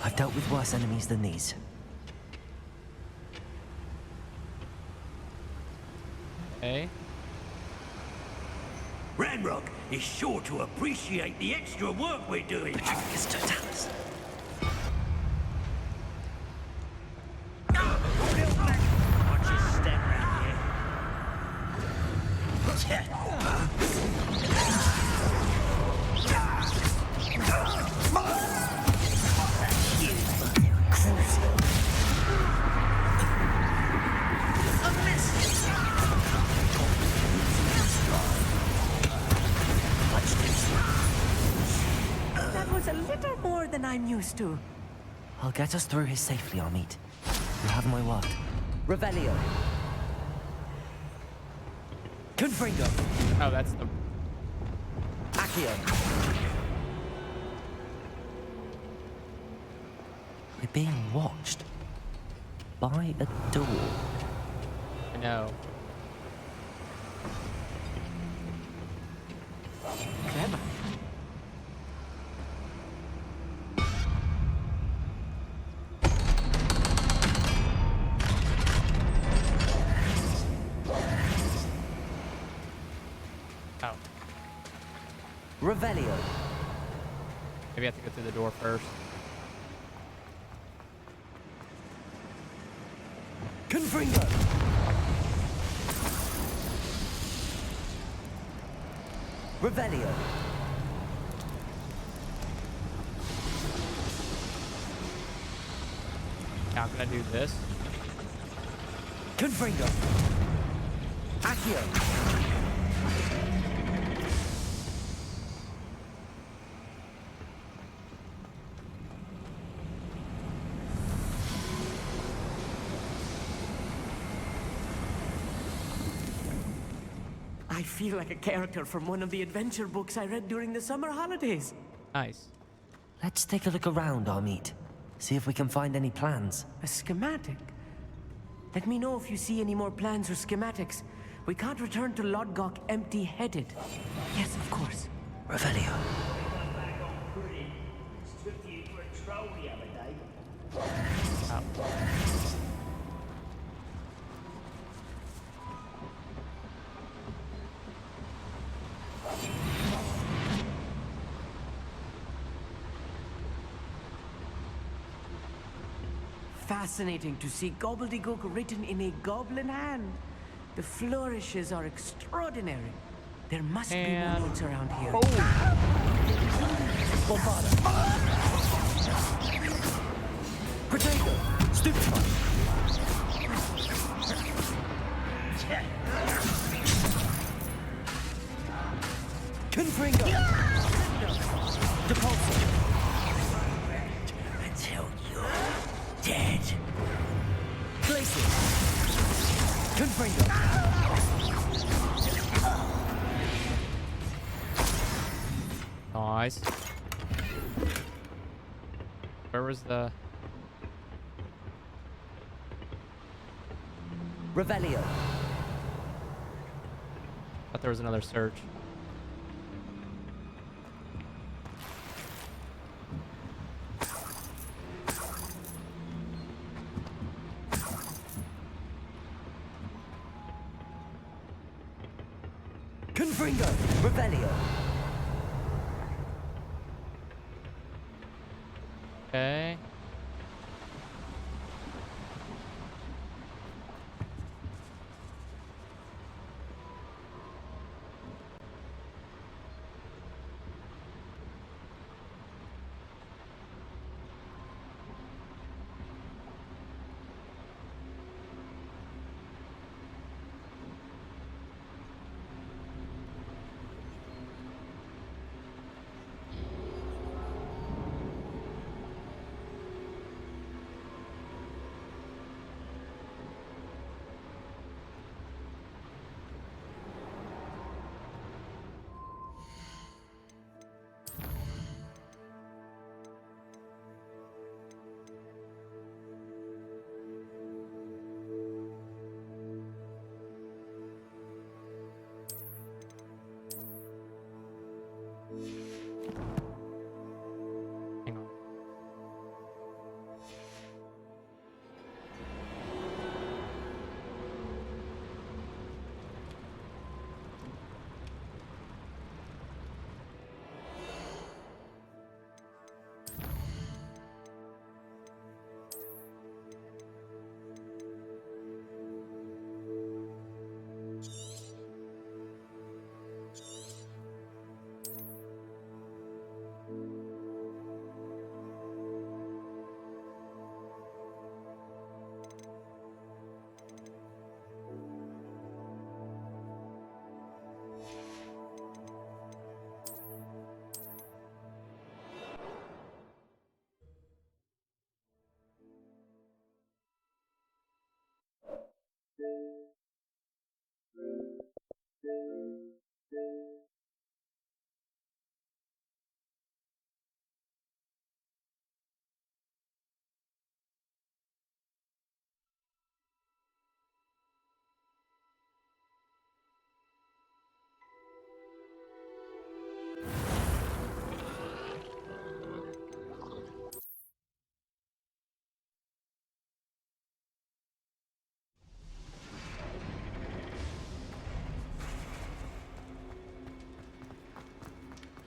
I've dealt with worse enemies than these. Okay. Ranrock is sure to appreciate the extra work we're doing. Patricus Totalis. Watch your step round here. That was a little more than I'm used to. I'll get us through here safely, Armit. You have my word. Revelio. Confringo. Oh, that's the... Accio. We're being watched. By a door. I know. Clever. Oh. Revelio. Maybe I have to go through the door first. Confringo. Revelio. How can I do this? Confringo. Accio. I feel like a character from one of the adventure books I read during the summer holidays. Nice. Let's take a look around, Armit. See if we can find any plans. A schematic? Let me know if you see any more plans or schematics. We can't return to Lodgok empty-headed. Yes, of course. Revelio. fascinating to see gobbledygook written in a goblin hand. The flourishes are extraordinary. There must be more notes around here. Potato! Stupefy! Confringo! Depulso! Until you're dead. Glacius! Confringo! Nice. Where was the... Revelio. Thought there was another search. Confringo! Revelio. Okay. Hang on.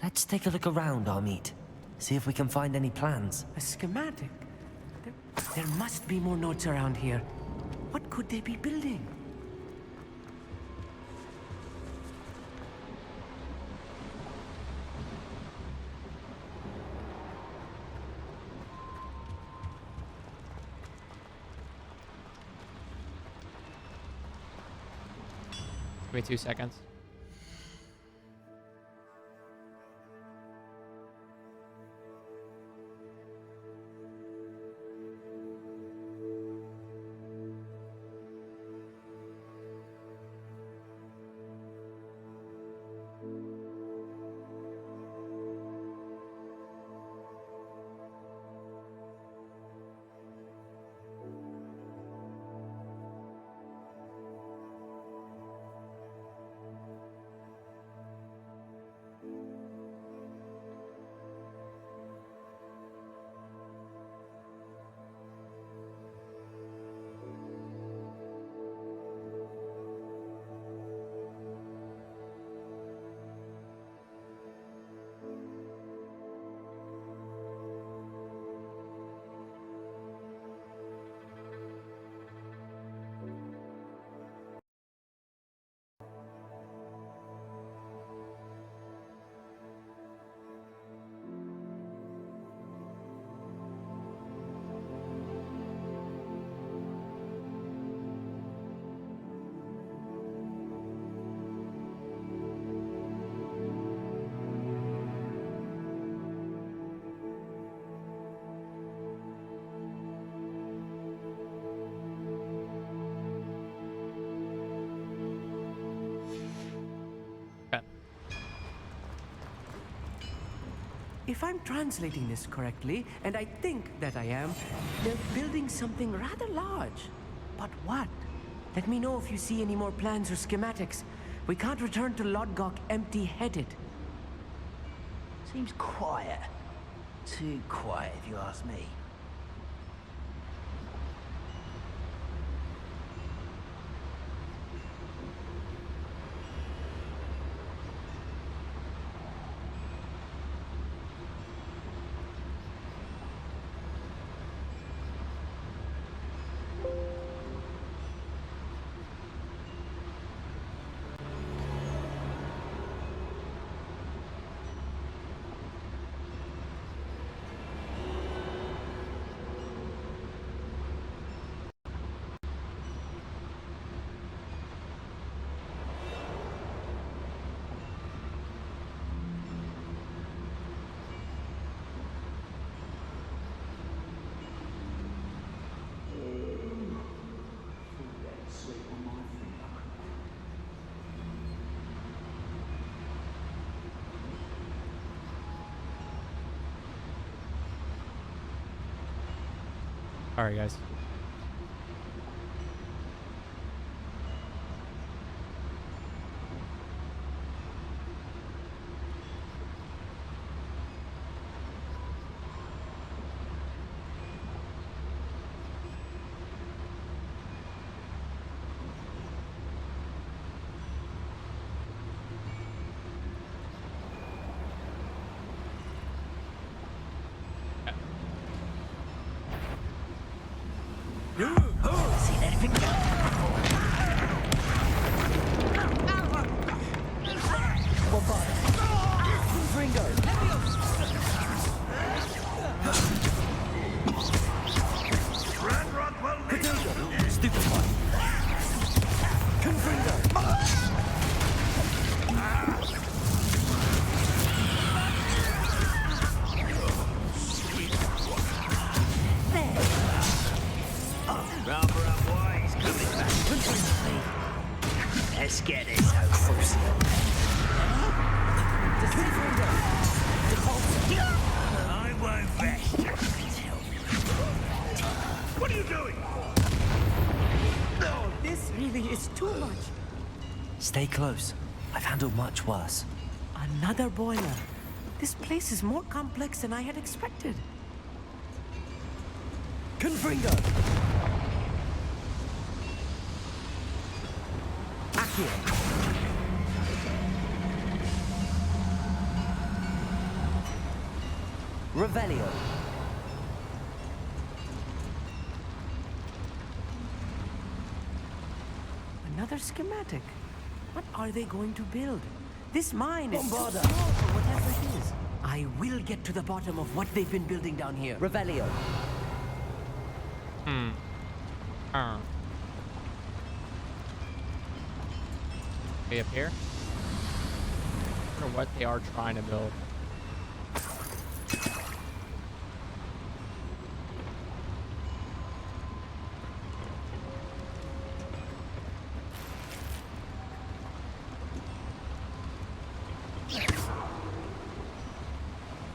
Let's take a look around, Amit. See if we can find any plans. A schematic? There must be more notes around here. What could they be building? Give me 2 seconds. if I'm translating this correctly, and I think that I am, they're building something rather large. But what? Let me know if you see any more plans or schematics. We can't return to Lodgok empty-headed. Seems quiet. Too quiet, if you ask me. All right, guys. Seen anything Ringo! Ranrock will lead us. Stupefy! Confringo! Rather unwise coming back. Let's get this over. I won't rest until... What are you doing? Oh, this really is too much. Stay close. I've handled much worse. Another boiler. This place is more complex than I had expected. Confringo! Accio! Revelio! Another schematic. What are they going to build? This mine is too small Bombarda. for whatever it is. I will get to the bottom of what they've been building down here. Revelio! Okay, up here. I wonder what they are trying to build.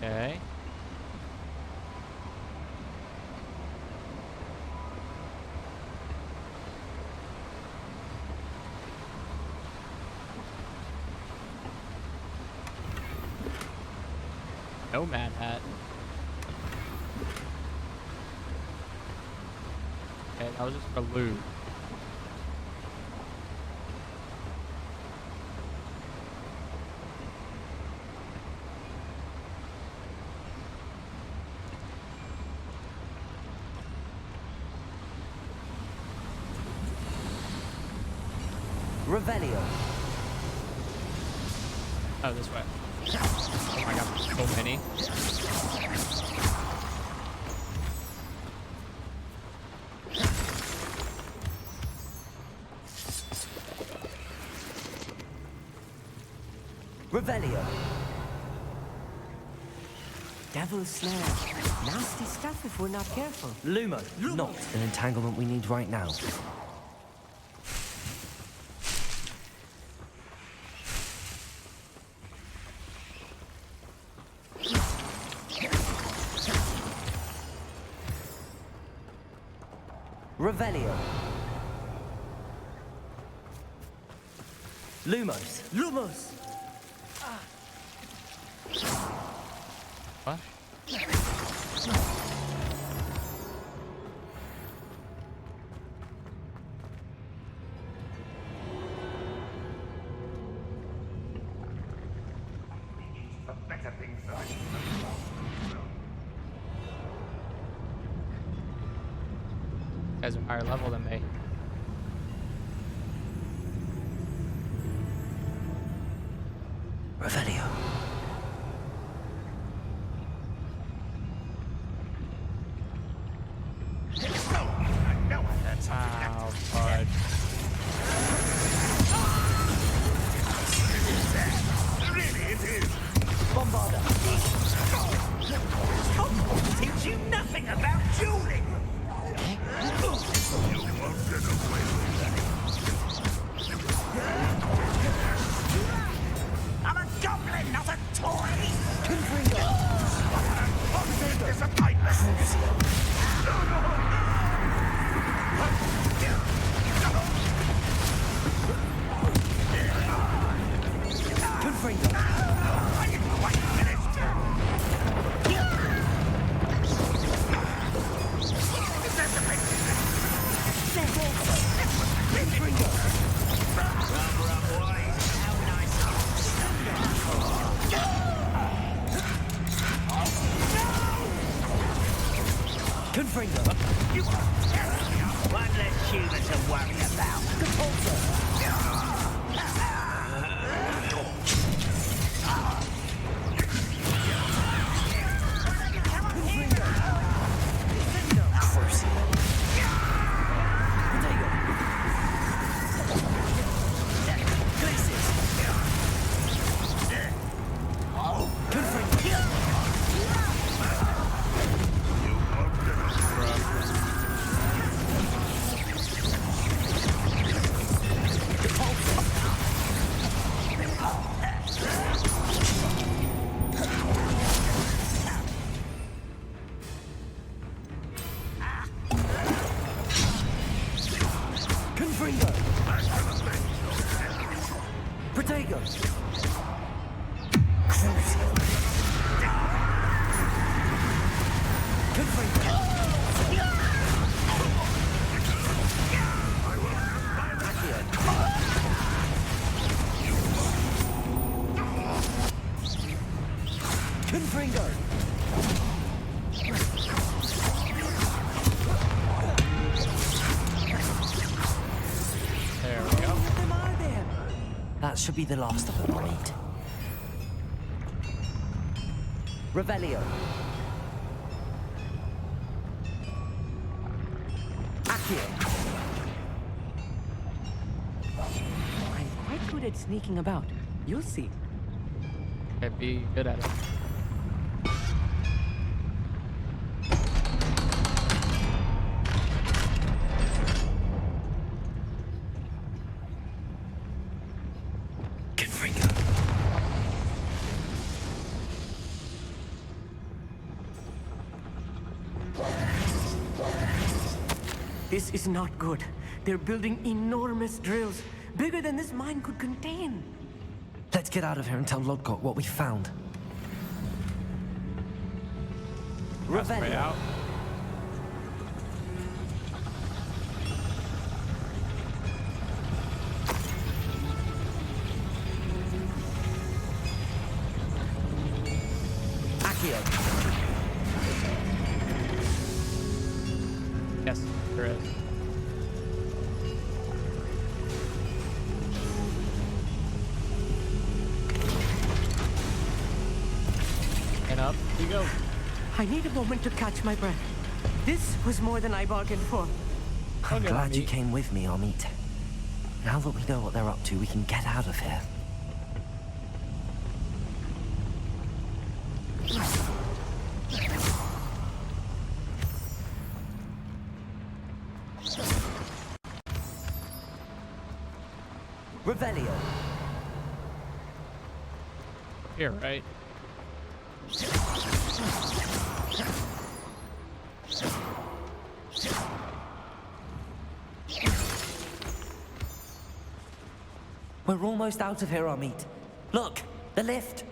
Okay. No Mad Hat. Okay, that was just for loot. Revelio! Oh, this way. Oh my god, so many. Revelio! Devil's Snare. Nasty stuff if we're not careful. Lumo, not an entanglement we need right now. Revelio. Lumos. Lumos! What? Guys are higher level than me. Revelio. Wow, fudge. Really, it is. Bombarda. Teach you nothing about dueling! You won't get away with that. I'm a goblin, not a toy! Confringo. One less human to worry about. Protego. Confringo. There we go. That should be the last of them, I'll meet. Revelio. Accio. I'm quite good at sneaking about. You'll see. Okay, be good at it. This is not good. They're building enormous drills, bigger than this mine could contain. Let's get out of here and tell Lodgott what we found. Way out. Accio. Yes, there is. And up you go. I need a moment to catch my breath. This was more than I bargained for. I'm glad you came with me, Amit. Now that we know what they're up to, we can get out of here. Revelio. Here, right? We're almost out of here, Amit. Look, the lift.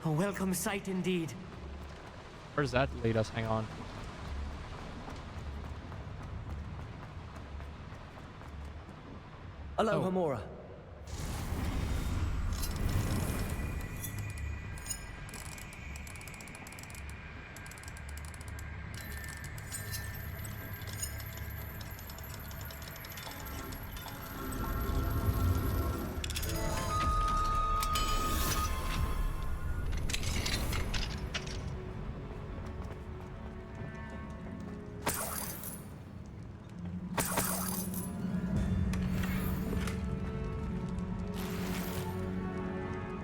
A welcome sight indeed. Where does that lead us? Hang on. Alohomora.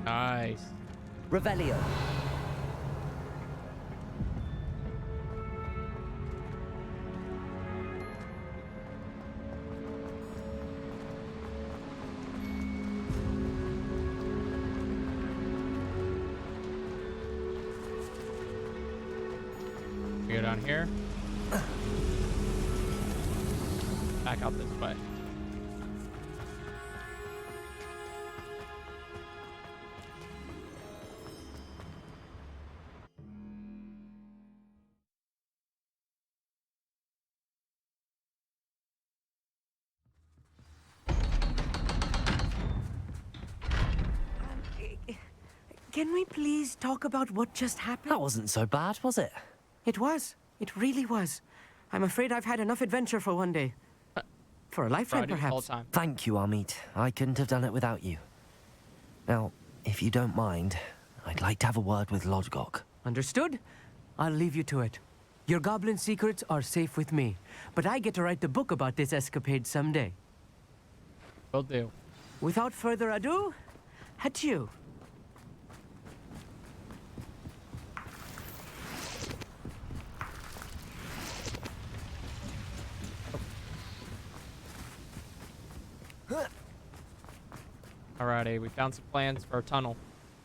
Nice. Revelio. We go down here. Back out this way. Can we please talk about what just happened? That wasn't so bad, was it? It was. It really was. I'm afraid I've had enough adventure for one day. For a lifetime, perhaps. Thank you, Amit. I couldn't have done it without you. Now, if you don't mind, I'd like to have a word with Lodgok. Understood? I'll leave you to it. Your goblin secrets are safe with me, but I get to write the book about this escapade someday. Will do. Without further ado, adieu. Alrighty, we found some plans for a tunnel.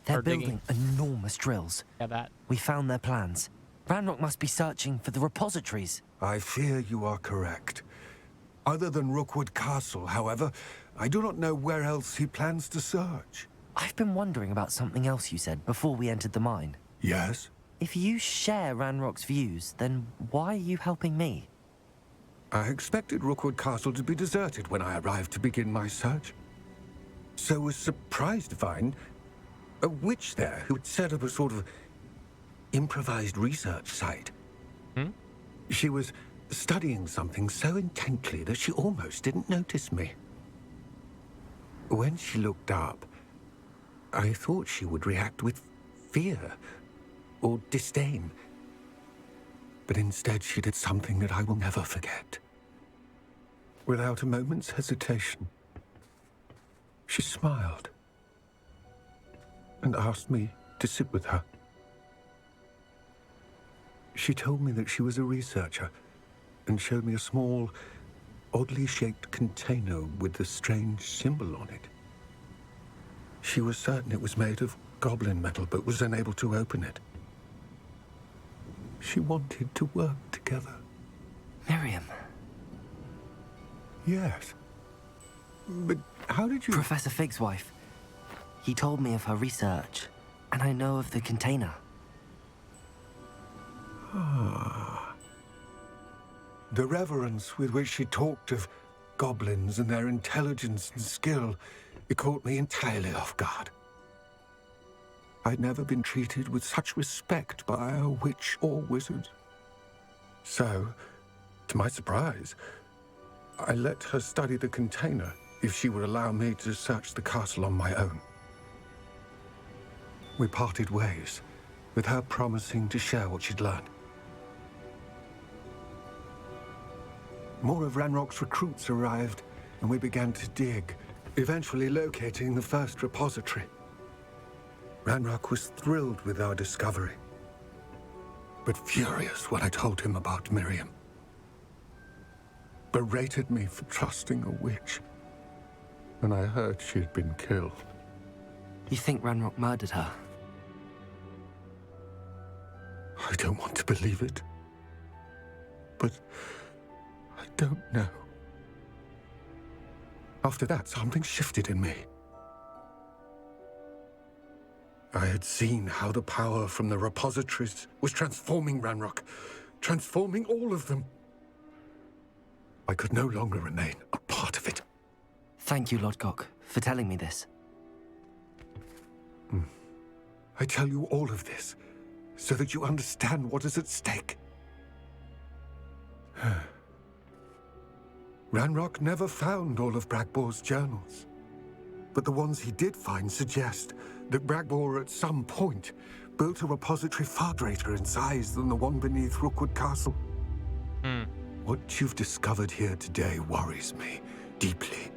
They're Or digging. building enormous drills. Yeah, that. We found their plans. Ranrock must be searching for the repositories. I fear you are correct. Other than Rookwood Castle, however, I do not know where else he plans to search. I've been wondering about something else you said before we entered the mine. Yes? If you share Ranrock's views, then why are you helping me? I expected Rookwood Castle to be deserted when I arrived to begin my search. So was surprised to find a witch there who had set up a sort of improvised research site. She was studying something so intently that she almost didn't notice me. When she looked up, I thought she would react with fear or disdain. But instead she did something that I will never forget. Without a moment's hesitation, she smiled and asked me to sit with her. She told me that she was a researcher and showed me a small, oddly shaped container with a strange symbol on it. She was certain it was made of goblin metal, but was unable to open it. She wanted to work together. Miriam. Yes. But how did you... Professor Fig's wife. He told me of her research, and I know of the container. Ah. The reverence with which she talked of goblins and their intelligence and skill, it caught me entirely off guard. I'd never been treated with such respect by a witch or wizard. So, to my surprise, I let her study the container if she would allow me to search the castle on my own. We parted ways, with her promising to share what she'd learned. More of Ranrock's recruits arrived, and we began to dig, eventually locating the first repository. Ranrock was thrilled with our discovery, but furious when I told him about Miriam. Berated me for trusting a witch, and I heard she'd been killed. You think Ranrock murdered her? I don't want to believe it, but I don't know. After that, something shifted in me. I had seen how the power from the repositories was transforming Ranrock, transforming all of them. I could no longer remain a part of it. Thank you, Lodgok, for telling me this. I tell you all of this so that you understand what is at stake. Ranrock never found all of Bragbor's journals, but the ones he did find suggest that Bragbor at some point built a repository far greater in size than the one beneath Rookwood Castle. What you've discovered here today worries me deeply.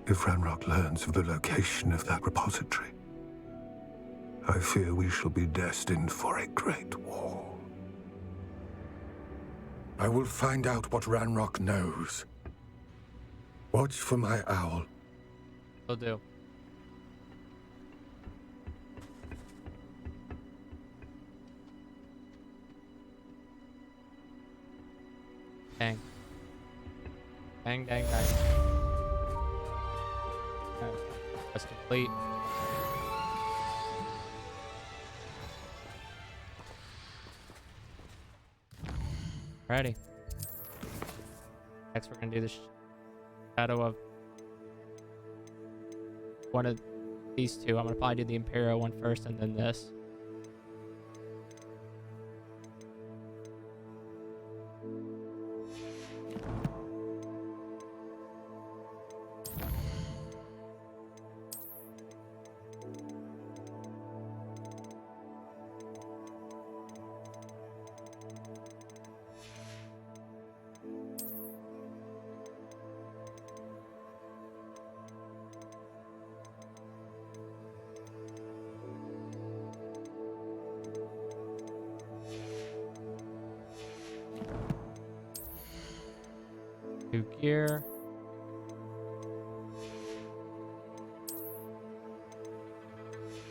If Ranrock learns of the location of that repository, I fear we shall be destined for a great war. I will find out what Ranrock knows. Watch for my owl. Will do. Dang. Dang, dang, dang. Okay. That's complete. Alrighty. Next, we're gonna do the shadow of one of these two. I'm gonna probably do the Imperial one first and then this. Gear.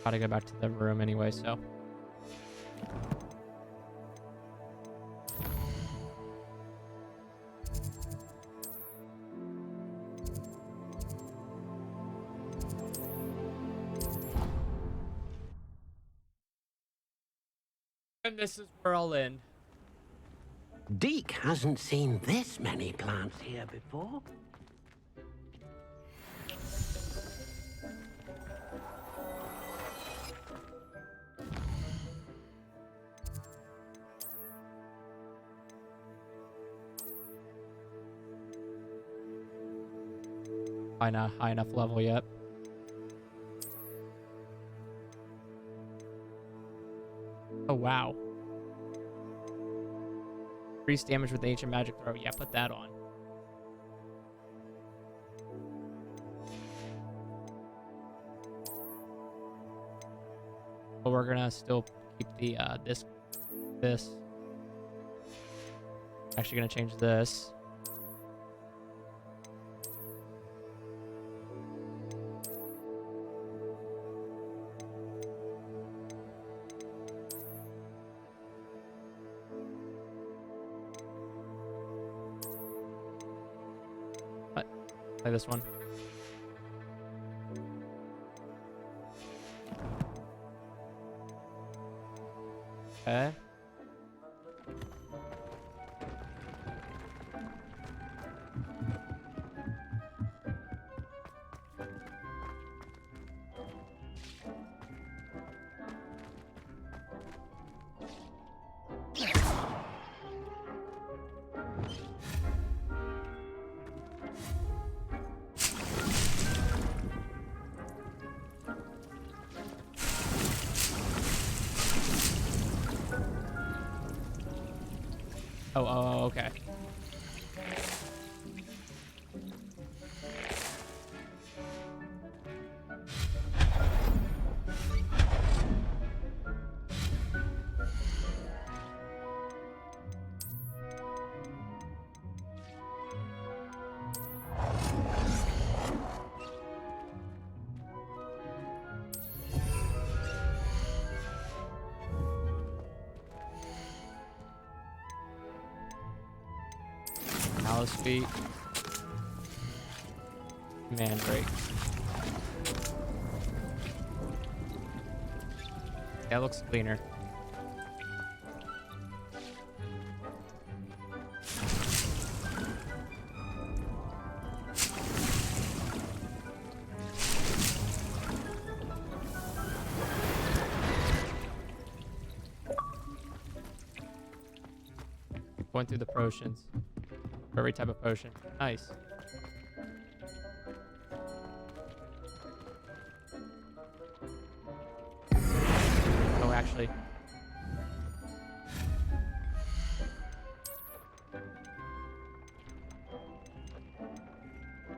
Gotta go back to the room anyway, so. And this is where I'll end. Deke hasn't seen this many plants here before. Not high enough level yet. Oh wow. Increased damage with the ancient magic throw. Yeah, put that on. But we're gonna still keep the this. Actually gonna change this. Play this one. Okay. Oh, okay. Alice feet. Mandrake. Yeah, it looks cleaner. Going through the potions. For every type of potion. Nice. Oh, actually.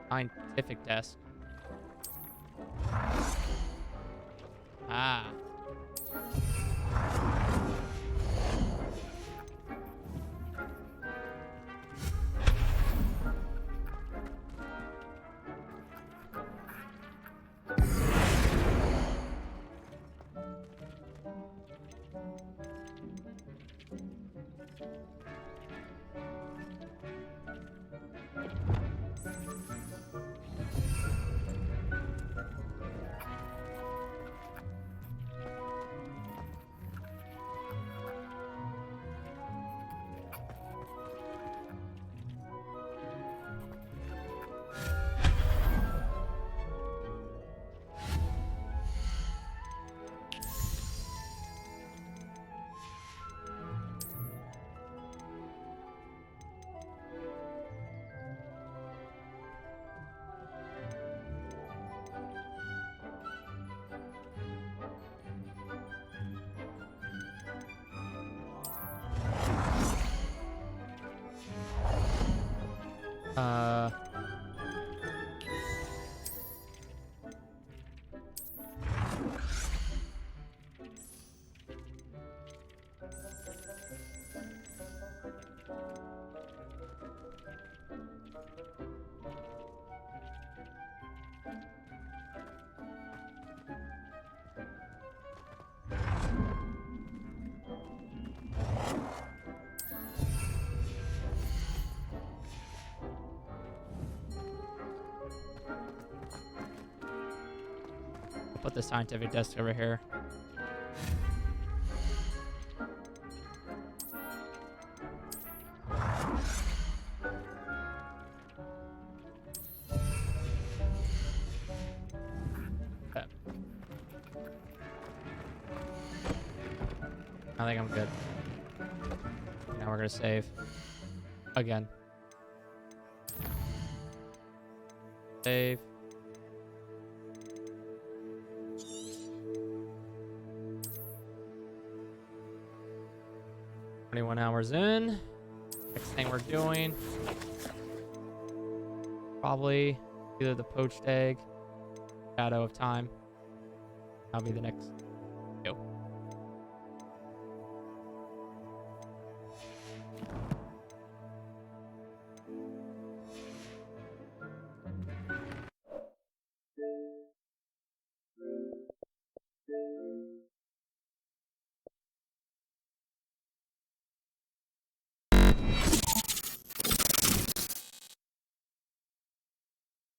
Scientific desk. Ah. Put the scientific desk over here. Okay. I think I'm good. Now we're gonna save. Again. Save. Hours in. Next thing we're doing, probably either the poached egg, Shadow of Time. That'll be the next